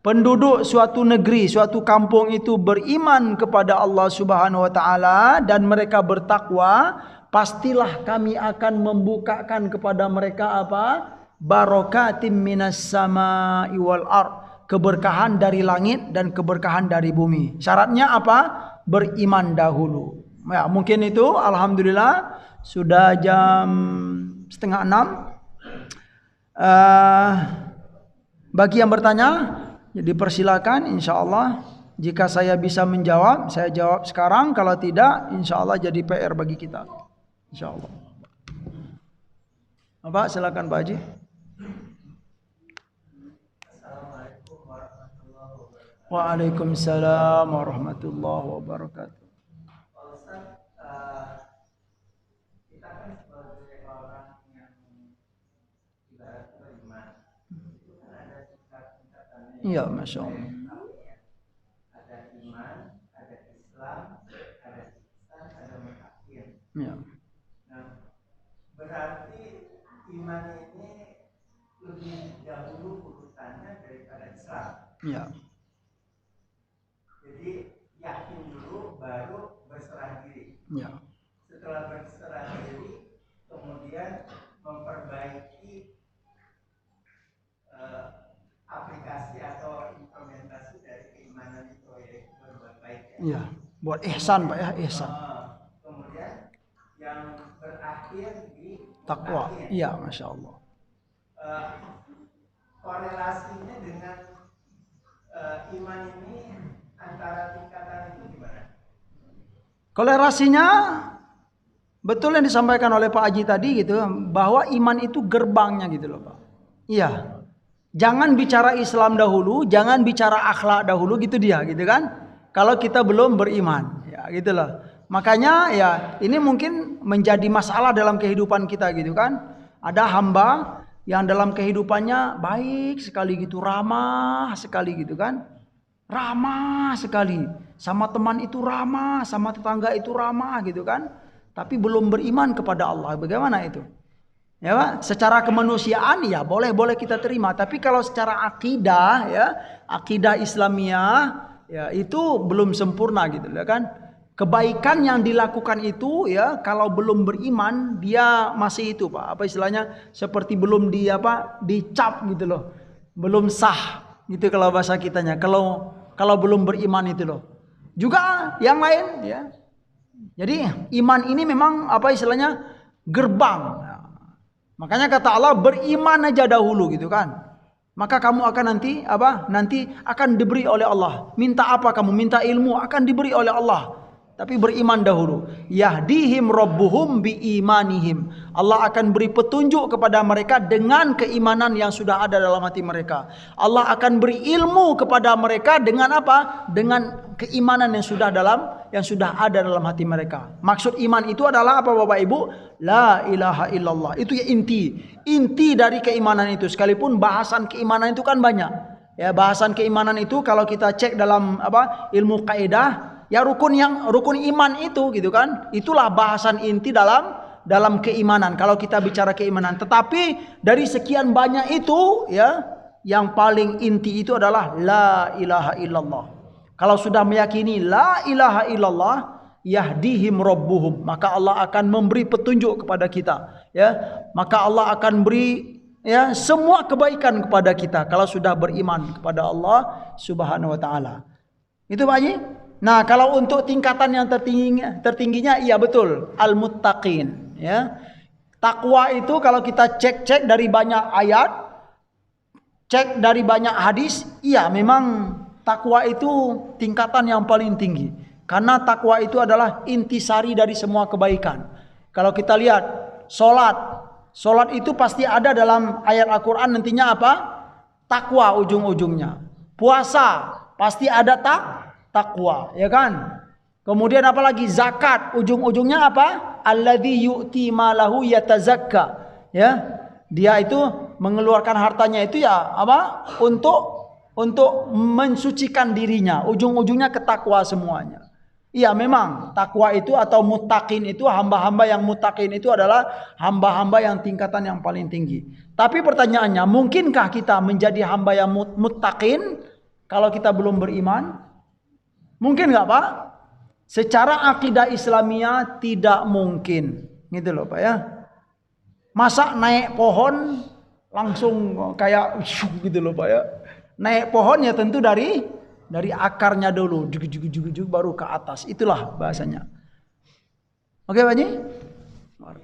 penduduk suatu negeri, suatu kampung itu beriman kepada Allah Subhanahu wa taala dan mereka bertakwa, pastilah kami akan membukakan kepada mereka apa? Barakatim minas sama'i wal ardh, keberkahan dari langit dan keberkahan dari bumi. Syaratnya apa? Beriman dahulu. Ya, mungkin itu alhamdulillah sudah jam 5:30. Bagi yang bertanya dipersilakan, insyaallah jika saya bisa menjawab, saya jawab sekarang. Kalau tidak, insyaallah jadi PR bagi kita. Insyaallah. Bapak silakan Pak Haji. Waalaikumsalam warahmatullahi wabarakatuh. Kita kan sebagai orang yang ibarat beriman, itu kan ada tingkat-tingkatannya. Iya, masya Allah. Ada iman, ada Islam, ada ihsan, ada muhsin. Ya. Nah, berarti iman ini lebih dahulu urutannya daripada Islam. Ya. Jadi yakin dulu baru berserah diri. Ya. Setelah berserah diri, kemudian memperbaiki aplikasi atau implementasi dari keimanan itu, yaitu berbuat baik. Iya, buat ihsan Pak ya, ihsan. Kemudian yang berakhir di Takwa. Iya, masya Allah. Korelasinya dengan iman ini antara tingkatan itu gimana? Korelasinya betul yang disampaikan oleh Pak Haji tadi gitu, bahwa iman itu gerbangnya gitu loh Pak. Iya. Jangan bicara Islam dahulu, jangan bicara akhlak dahulu gitu dia gitu kan. Kalau kita belum beriman, ya gitu loh. Makanya ya ini mungkin menjadi masalah dalam kehidupan kita gitu kan. Ada hamba yang dalam kehidupannya baik sekali gitu, ramah sekali gitu kan. Ramah sekali. Sama teman itu ramah, sama tetangga itu ramah gitu kan. Tapi belum beriman kepada Allah. Bagaimana itu? Ya Pak, secara kemanusiaan ya boleh kita terima, tapi kalau secara akidah ya, akidah Islamiyah ya itu belum sempurna gitu ya kan. Kebaikan yang dilakukan itu ya kalau belum beriman dia masih itu Pak, apa istilahnya, seperti belum dicap gitu loh. Belum sah gitu kalau bahasa kitanya. Kalau belum beriman itu loh. Juga yang lain ya. Jadi iman ini memang apa istilahnya gerbang. Makanya kata Allah, beriman aja dahulu gitu kan. Maka kamu akan nanti akan diberi oleh Allah. Minta apa kamu? Minta ilmu, akan diberi oleh Allah. Tapi beriman dahulu. Yahdihim rabbuhum biimanihim. Allah akan beri petunjuk kepada mereka dengan keimanan yang sudah ada dalam hati mereka. Allah akan beri ilmu kepada mereka dengan apa? Dengan keimanan yang sudah ada dalam hati mereka. Maksud iman itu adalah apa Bapak Ibu? La ilaha illallah. Itu ya inti dari keimanan itu. Sekalipun bahasan keimanan itu kan banyak. Ya, bahasan keimanan itu kalau kita cek dalam ilmu kaidah, ya rukun iman itu gitu kan. Itulah bahasan inti dalam keimanan kalau kita bicara keimanan. Tetapi dari sekian banyak itu ya, yang paling inti itu adalah la ilaha illallah. Kalau sudah meyakini la ilaha illallah, yahdihim rabbuhum, maka Allah akan memberi petunjuk kepada kita ya. Maka Allah akan beri ya semua kebaikan kepada kita kalau sudah beriman kepada Allah Subhanahu wa taala. Itu Pak Haji. Nah, kalau untuk tingkatan yang tertingginya iya betul, al-muttaqin ya. Takwa itu kalau kita cek dari banyak ayat, cek dari banyak hadis, iya memang takwa itu tingkatan yang paling tinggi. Karena takwa itu adalah intisari dari semua kebaikan. Kalau kita lihat salat itu pasti ada dalam ayat Al-Qur'an nantinya apa? takwa ujung-ujungnya. Puasa pasti ada takwa, ya kan? Kemudian apalagi zakat, ujung-ujungnya apa? Alladzi yu'ti malahu yatazakka. Ya. Dia itu mengeluarkan hartanya itu ya apa? Untuk mensucikan dirinya. Ujung-ujungnya ke takwa semuanya. Iya memang takwa itu atau muttaqin itu, hamba-hamba yang muttaqin itu adalah hamba-hamba yang tingkatan yang paling tinggi. Tapi pertanyaannya, mungkinkah kita menjadi hamba yang muttaqin kalau kita belum beriman? Mungkin nggak Pak? Secara akidah Islamiyah tidak mungkin, gitu loh Pak ya. Masa naik pohon langsung kayak gitu loh Pak ya. Naik pohon ya tentu dari akarnya dulu, juk baru ke atas. Itulah bahasanya. Oke Pak Haji?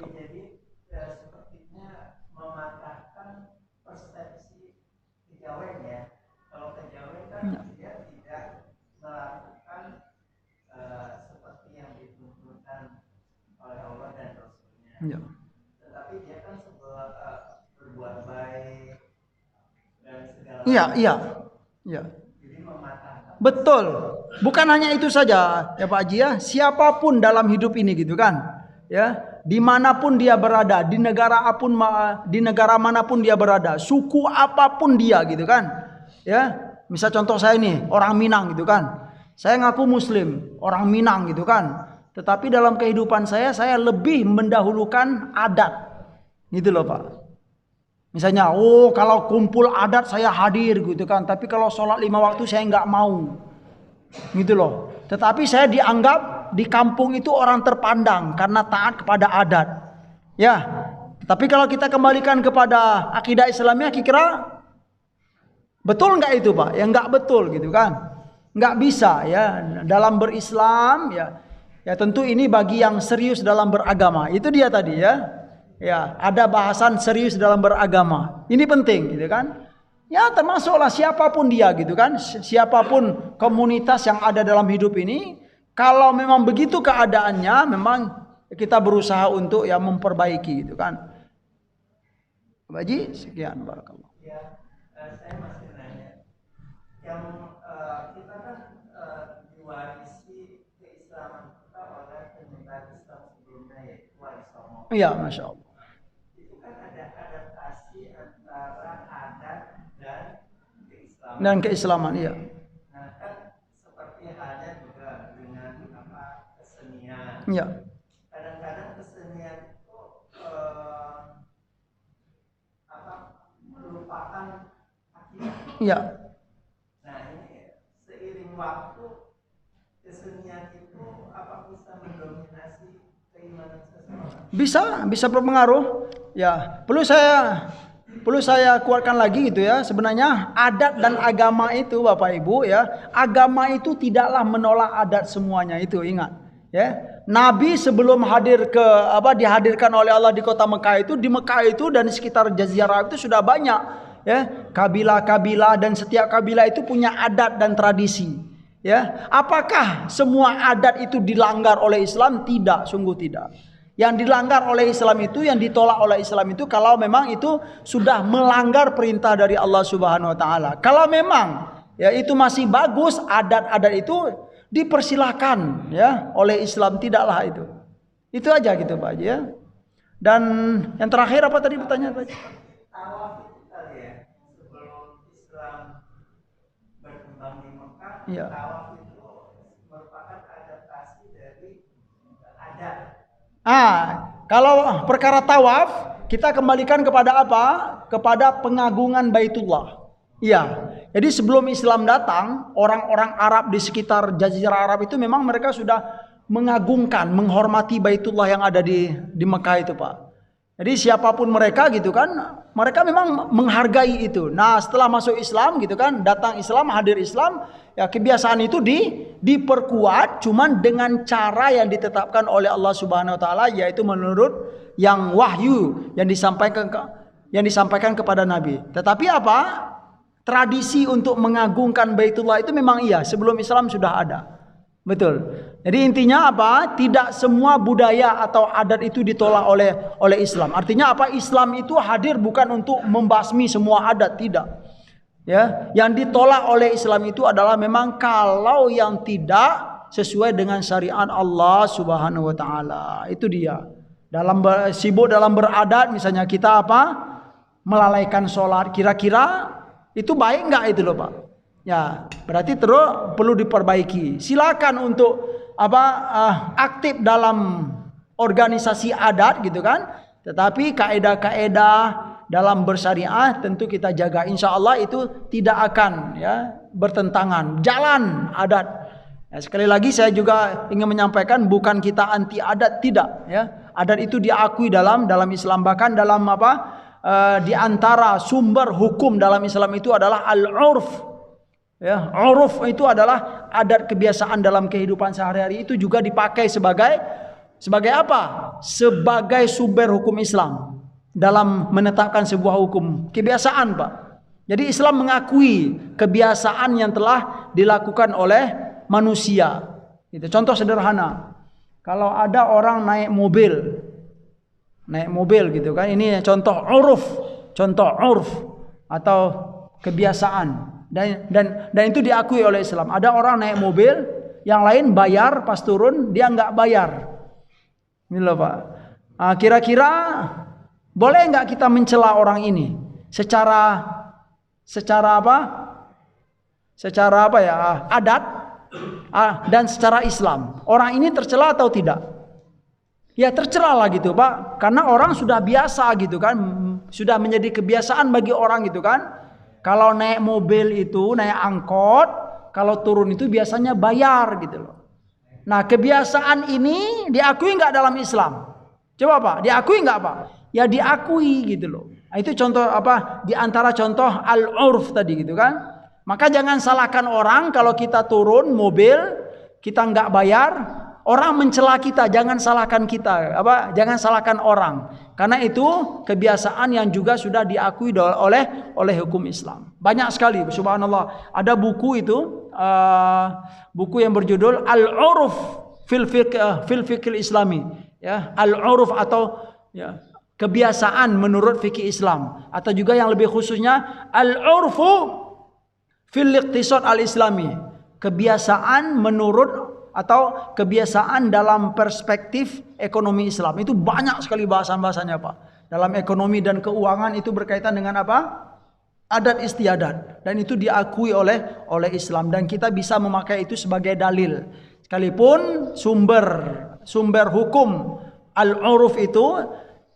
Jadi sepertinya mematahkan persepsi kejawen ya. Kalau kejawen kan dia tidak melakukan seperti yang dituntunkan oleh Allah dan Rasulnya. Ya. Tetapi dia kan berbuat baik dan segala. Iya. Jadi mematahkan. Betul. Bukan hanya itu saja ya Pak Haji ya. Siapapun dalam hidup ini gitu kan. Ya, dimanapun dia berada, di negara manapun dia berada, suku apapun dia gitu kan. Ya, misal contoh saya nih, orang Minang gitu kan. Saya ngaku Muslim, orang Minang gitu kan. Tetapi dalam kehidupan saya lebih mendahulukan adat. Gitu loh Pak. Misalnya, kalau kumpul adat saya hadir gitu kan. Tapi kalau sholat 5 waktu saya nggak mau. Gitu loh. Tetapi saya dianggap di kampung itu orang terpandang karena taat kepada adat. Ya. Tapi kalau kita kembalikan kepada akidah Islamiyah, kira-kira betul nggak itu Pak? Ya nggak betul gitu kan. Nggak bisa ya dalam berislam ya. Ya tentu ini bagi yang serius dalam beragama. Itu dia tadi ya. Ya, ada bahasan serius dalam beragama. Ini penting gitu kan. Ya termasuklah siapapun dia gitu kan. Siapapun komunitas yang ada dalam hidup ini. Kalau memang begitu keadaannya, memang kita berusaha untuk ya memperbaiki gitu kan. Pak Haji, sekian barakallah. Ya, saya masih nanya. Yang kita kan diwarisi keislaman kita oleh penyebar Islam sebelumnya yaitu Waisomo. Iya, masya Allah. Dan keislaman, iya. Nah, kan seperti halnya juga dengan kesenian. Iya. Kadang-kadang kesenian itu melupakan akidah. Iya. Nah, ini seiring waktu kesenian itu bisa mendominasi keimanan seseorang? Bisa berpengaruh. Ya, perlu saya kuatkan lagi gitu ya. Sebenarnya adat dan agama itu Bapak Ibu ya, agama itu tidaklah menolak adat semuanya, itu ingat ya. Nabi sebelum dihadirkan oleh Allah di kota Mekah itu, di Mekah itu dan di sekitar Jazirah Arab itu sudah banyak ya kabilah-kabilah, dan setiap kabilah itu punya adat dan tradisi ya. Apakah semua adat itu dilanggar oleh Islam? Tidak, sungguh tidak. Yang dilanggar oleh Islam itu, yang ditolak oleh Islam itu kalau memang itu sudah melanggar perintah dari Allah Subhanahu wa taala. Kalau memang ya itu masih bagus, adat-adat itu dipersilahkan ya oleh Islam, tidaklah itu. Itu aja gitu Pak Haji ya. Dan yang terakhir apa tadi pertanyaan Pak Haji? Tawaf itu tadi ya, sebelum Islam berkembang di Mekah, ya. Tawaf itu merupakan adaptasi dari adat. Kalau perkara tawaf, kita kembalikan kepada apa? Kepada pengagungan Baitullah. Iya. Jadi sebelum Islam datang, orang-orang Arab di sekitar Jazirah Arab itu memang mereka sudah mengagungkan, menghormati Baitullah yang ada di Mekah itu, Pak. Jadi siapapun mereka gitu kan, mereka memang menghargai itu. Nah, setelah masuk Islam gitu kan, datang Islam, hadir Islam, ya kebiasaan itu diperkuat cuman dengan cara yang ditetapkan oleh Allah Subhanahu wa taala, yaitu menurut yang wahyu yang disampaikan kepada Nabi. Tetapi apa? Tradisi untuk mengagungkan Baitullah itu memang iya, sebelum Islam sudah ada. Betul. Jadi intinya apa? Tidak semua budaya atau adat itu ditolak oleh Islam. Artinya apa? Islam itu hadir bukan untuk membasmi semua adat, tidak. Ya, yang ditolak oleh Islam itu adalah memang kalau yang tidak sesuai dengan syariat Allah Subhanahu wa taala. Itu dia. Sibuk dalam beradat, misalnya kita apa? Melalaikan sholat. Kira-kira itu baik enggak itu loh, Pak? Ya, berarti terus perlu diperbaiki. Silakan untuk aktif dalam organisasi adat gitu kan. Tetapi kaedah-kaedah dalam bersyariah tentu kita jaga. Insya Allah itu tidak akan ya bertentangan. Jalan adat. Ya, sekali lagi saya juga ingin menyampaikan bukan kita anti adat, tidak. Ya, adat itu diakui dalam Islam, bahkan dalam di antara sumber hukum dalam Islam itu adalah al-urf. Ya, uruf itu adalah adat kebiasaan dalam kehidupan sehari-hari, itu juga dipakai sebagai apa? Sebagai sumber hukum Islam dalam menetapkan sebuah hukum. Kebiasaan, Pak. Jadi Islam mengakui kebiasaan yang telah dilakukan oleh manusia. Itu contoh sederhana. Kalau ada orang naik mobil gitu kan, ini contoh uruf atau kebiasaan, dan itu diakui oleh Islam. Ada orang naik mobil, yang lain bayar, pas turun dia nggak bayar. Ini loh, Pak. Kira-kira boleh nggak kita mencela orang ini secara apa? Secara apa ya? Adat dan secara Islam. Orang ini tercela atau tidak? Ya tercela lah gitu, Pak. Karena orang sudah biasa gitu kan, sudah menjadi kebiasaan bagi orang gitu kan. Kalau naik mobil itu, naik angkot, kalau turun itu biasanya bayar gitu loh. Nah, kebiasaan ini diakui nggak dalam Islam? Coba Pak, diakui nggak Pak? Ya diakui gitu loh. Nah, itu contoh apa? Di antara contoh al-urf tadi gitu kan. Maka jangan salahkan orang kalau kita turun mobil, kita nggak bayar, orang mencela kita, jangan salahkan kita. Jangan salahkan orang. Karena itu kebiasaan yang juga sudah diakui oleh hukum Islam. Banyak sekali, subhanallah. Ada buku itu, buku yang berjudul Al-Uruf fil Fiqh Islami. Ya, Al-Uruf atau ya, kebiasaan menurut fikih Islam, atau juga yang lebih khususnya Al-Urfu fil Iqtisad Al-Islami, kebiasaan menurut atau kebiasaan dalam perspektif ekonomi Islam. Itu banyak sekali bahasan-bahasanya, Pak. Dalam ekonomi dan keuangan itu berkaitan dengan apa? Adat istiadat, dan itu diakui oleh Islam, dan kita bisa memakai itu sebagai dalil. Sekalipun sumber hukum al-uruf itu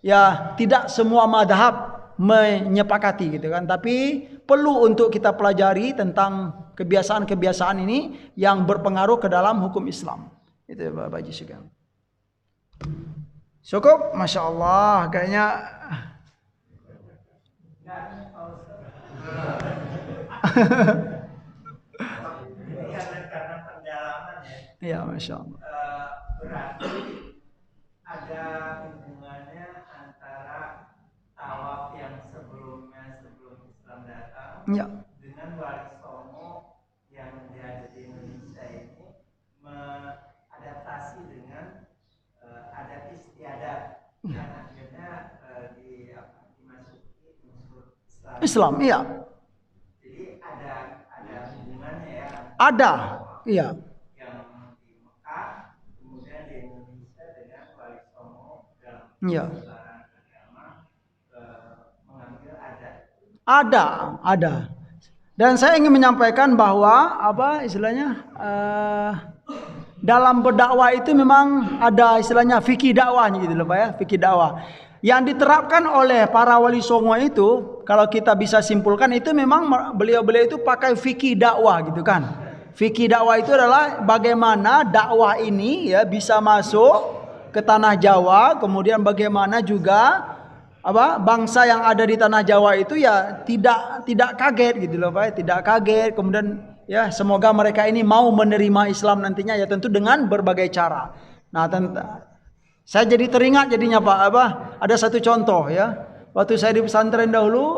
ya tidak semua madhab menyepakati gitu kan, tapi perlu untuk kita pelajari tentang kebiasaan-kebiasaan ini yang berpengaruh ke dalam hukum Islam. Itu ya Bapak Haji Sugeng. Cukup, Masya Allah, kayaknya karena pendalaman ya. Iya, Masya Allah. Berarti ada hubungannya antara tawaf yang sebelum Islam datang Ya. dengan Wali Songo yang ada di Indonesia ini mengadaptasi dengan adat istiadat yang akhirnya dimasuki unsur Islam, iya. Jadi ada hubungannya ya. Ada, iya. Yang di Mekah, kemudian di Indonesia dengan Wali Songo dalam Iya. sebaran agama mengambil adat. Ada. Dan saya ingin menyampaikan bahwa istilahnya dalam berdakwah itu memang ada istilahnya fikih dakwahnya gitu loh Pak ya, fikih dakwah. Yang diterapkan oleh para wali songo itu, kalau kita bisa simpulkan itu memang beliau-beliau itu pakai fikih dakwah gitu kan. Fikih dakwah itu adalah bagaimana dakwah ini ya bisa masuk ke tanah Jawa, kemudian bagaimana juga bangsa yang ada di tanah Jawa itu ya tidak kaget gitu loh Pak, tidak kaget. Kemudian ya semoga mereka ini mau menerima Islam nantinya ya tentu dengan berbagai cara. Nah, saya jadi teringat jadinya Pak ada satu contoh ya. Waktu saya di pesantren dahulu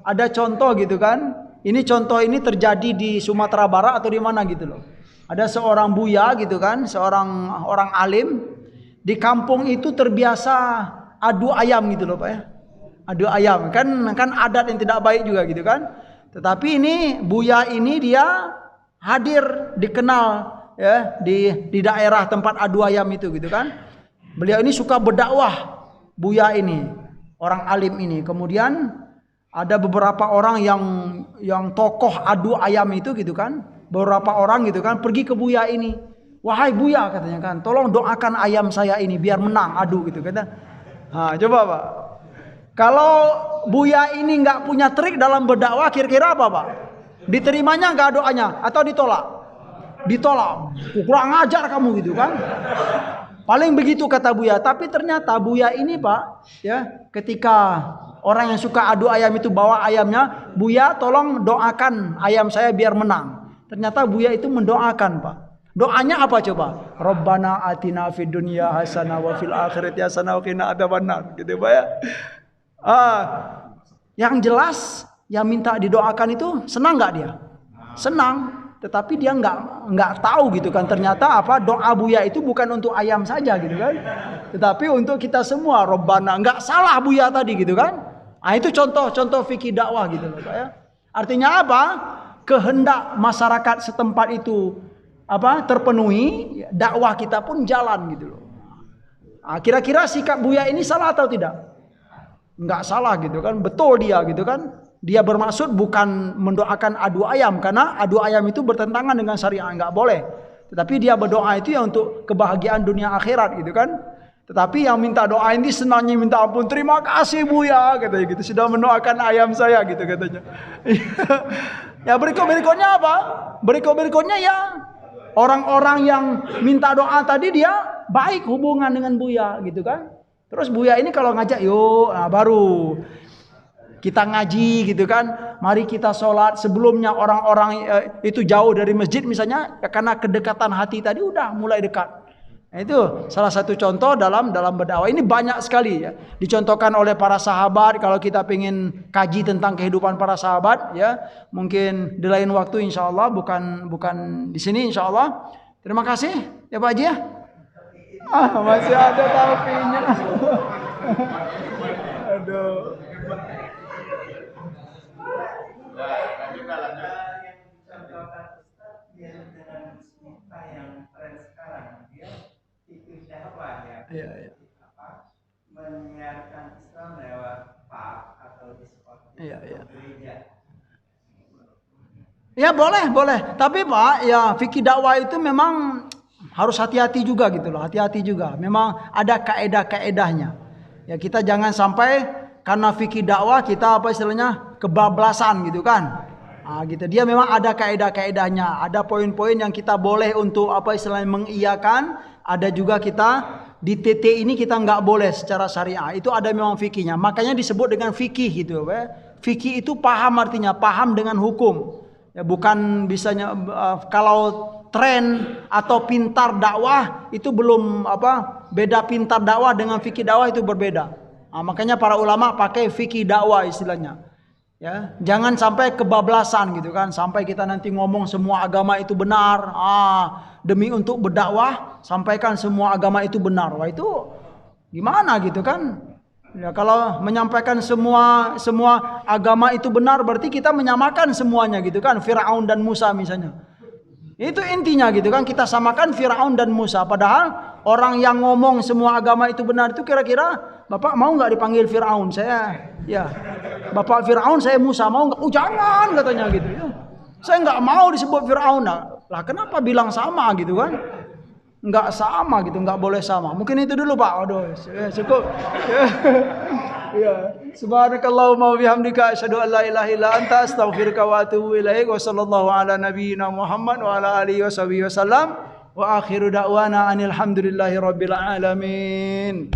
ada contoh gitu kan. Ini contoh ini terjadi di Sumatera Barat atau di mana gitu loh. Ada seorang buya gitu kan, seorang orang alim di kampung itu terbiasa adu ayam gitu loh Pak ya. Adu ayam kan adat yang tidak baik juga gitu kan. Tetapi ini Buya ini dia hadir, dikenal ya di daerah tempat adu ayam itu gitu kan. Beliau ini suka berdakwah, Buya ini, orang alim ini. Kemudian ada beberapa orang yang tokoh adu ayam itu gitu kan. Beberapa orang gitu kan pergi ke Buya ini. Wahai Buya katanya kan, tolong doakan ayam saya ini biar menang adu gitu kata. Nah, coba Pak. Kalau Buya ini nggak punya trik dalam berdakwah, kira-kira apa Pak? Diterimanya nggak doanya atau ditolak? Ditolak. Kurang ajar kamu gitu kan? Paling begitu kata Buya. Tapi ternyata Buya ini Pak, ya ketika orang yang suka adu ayam itu bawa ayamnya, Buya tolong doakan ayam saya biar menang. Ternyata Buya itu mendoakan Pak. Doanya apa coba? Rabbana atina fid dunya hasanah wa fil akhirati hasanah wa qina adzabannar. Gitu Pak ya. Yang jelas yang minta didoakan itu senang nggak dia? Senang, tetapi dia nggak tahu gitu kan. Ternyata apa doa Buya itu bukan untuk ayam saja gitu kan, tetapi untuk kita semua. Robbana, nggak salah Buya tadi gitu kan. Nah itu contoh fikih dakwah gitu loh Pak ya. Artinya apa? Kehendak masyarakat setempat itu apa terpenuhi, dakwah kita pun jalan gitu loh. Nah, kira-kira sikap Buya ini salah atau tidak? Enggak salah gitu kan, betul dia gitu kan. Dia bermaksud bukan mendoakan adu ayam, karena adu ayam itu bertentangan dengan syariat, enggak boleh. Tetapi dia berdoa itu ya untuk kebahagiaan dunia akhirat gitu kan. Tetapi yang minta doa ini senangnya minta ampun, terima kasih Buya katanya gitu, sudah mendoakan ayam saya gitu katanya. Ya berikutnya apa? Berikutnya ya orang-orang yang minta doa tadi dia baik hubungan dengan Buya gitu kan. Terus Buya ini kalau ngajak yuk, nah baru kita ngaji gitu kan. Mari kita sholat. Sebelumnya orang-orang itu jauh dari masjid misalnya, ya karena kedekatan hati tadi udah mulai dekat. Nah, itu salah satu contoh dalam berdakwah. Ini banyak sekali ya, dicontohkan oleh para sahabat. Kalau kita pengen kaji tentang kehidupan para sahabat ya, mungkin di lain waktu insya Allah, bukan di sini insya Allah. Terima kasih ya Pak Haji ya. Masih ada tapinya. Aduh. Iya. Menyiarkan Islam lewat pub atau diskotik. Iya. Ya boleh. Tapi Pak, ya fikih dakwah itu memang harus hati-hati juga gitu loh, hati-hati juga. Memang ada kaedah-kaedahnya. Ya kita jangan sampai karena fikih dakwah kita apa istilahnya kebablasan gitu kan. Nah, gitu. Dia memang ada kaedah-kaedahnya, ada poin-poin yang kita boleh untuk apa istilahnya mengiyakan, ada juga kita di TT ini kita nggak boleh secara syariah. Itu ada memang fikihnya. Makanya disebut dengan fikih gitu, Pak. Fikih itu paham, artinya paham dengan hukum. Ya bukan bisanya kalau tren atau pintar dakwah itu belum apa, beda pintar dakwah dengan fikih dakwah itu berbeda. Nah, makanya para ulama pakai fikih dakwah istilahnya. Ya, jangan sampai kebablasan gitu kan, sampai kita nanti ngomong semua agama itu benar. Demi untuk berdakwah sampaikan semua agama itu benar. Wah itu gimana gitu kan? Ya kalau menyampaikan semua agama itu benar berarti kita menyamakan semuanya gitu kan, Firaun dan Musa misalnya. Itu intinya gitu kan, kita samakan Firaun dan Musa. Padahal orang yang ngomong semua agama itu benar itu kira-kira Bapak mau nggak dipanggil Firaun? Saya ya Bapak Firaun, saya Musa, mau nggak? Jangan katanya gitu. Ya. Saya nggak mau disebut Firaun. Lah kenapa bilang sama gitu kan? Nggak sama gitu, nggak boleh sama. Mungkin itu dulu Pak. Aduh, cukup. Ya. Subhanakallahumma wa bihamdika asyhadu an la ilaha illa anta astaghfiruka wa atubu ilaik. Wa sallallahu ala nabiyyina Muhammad wa ala alihi washabihi wasallam. Wa akhiru da'wana anil hamdulillahi rabbil alamin.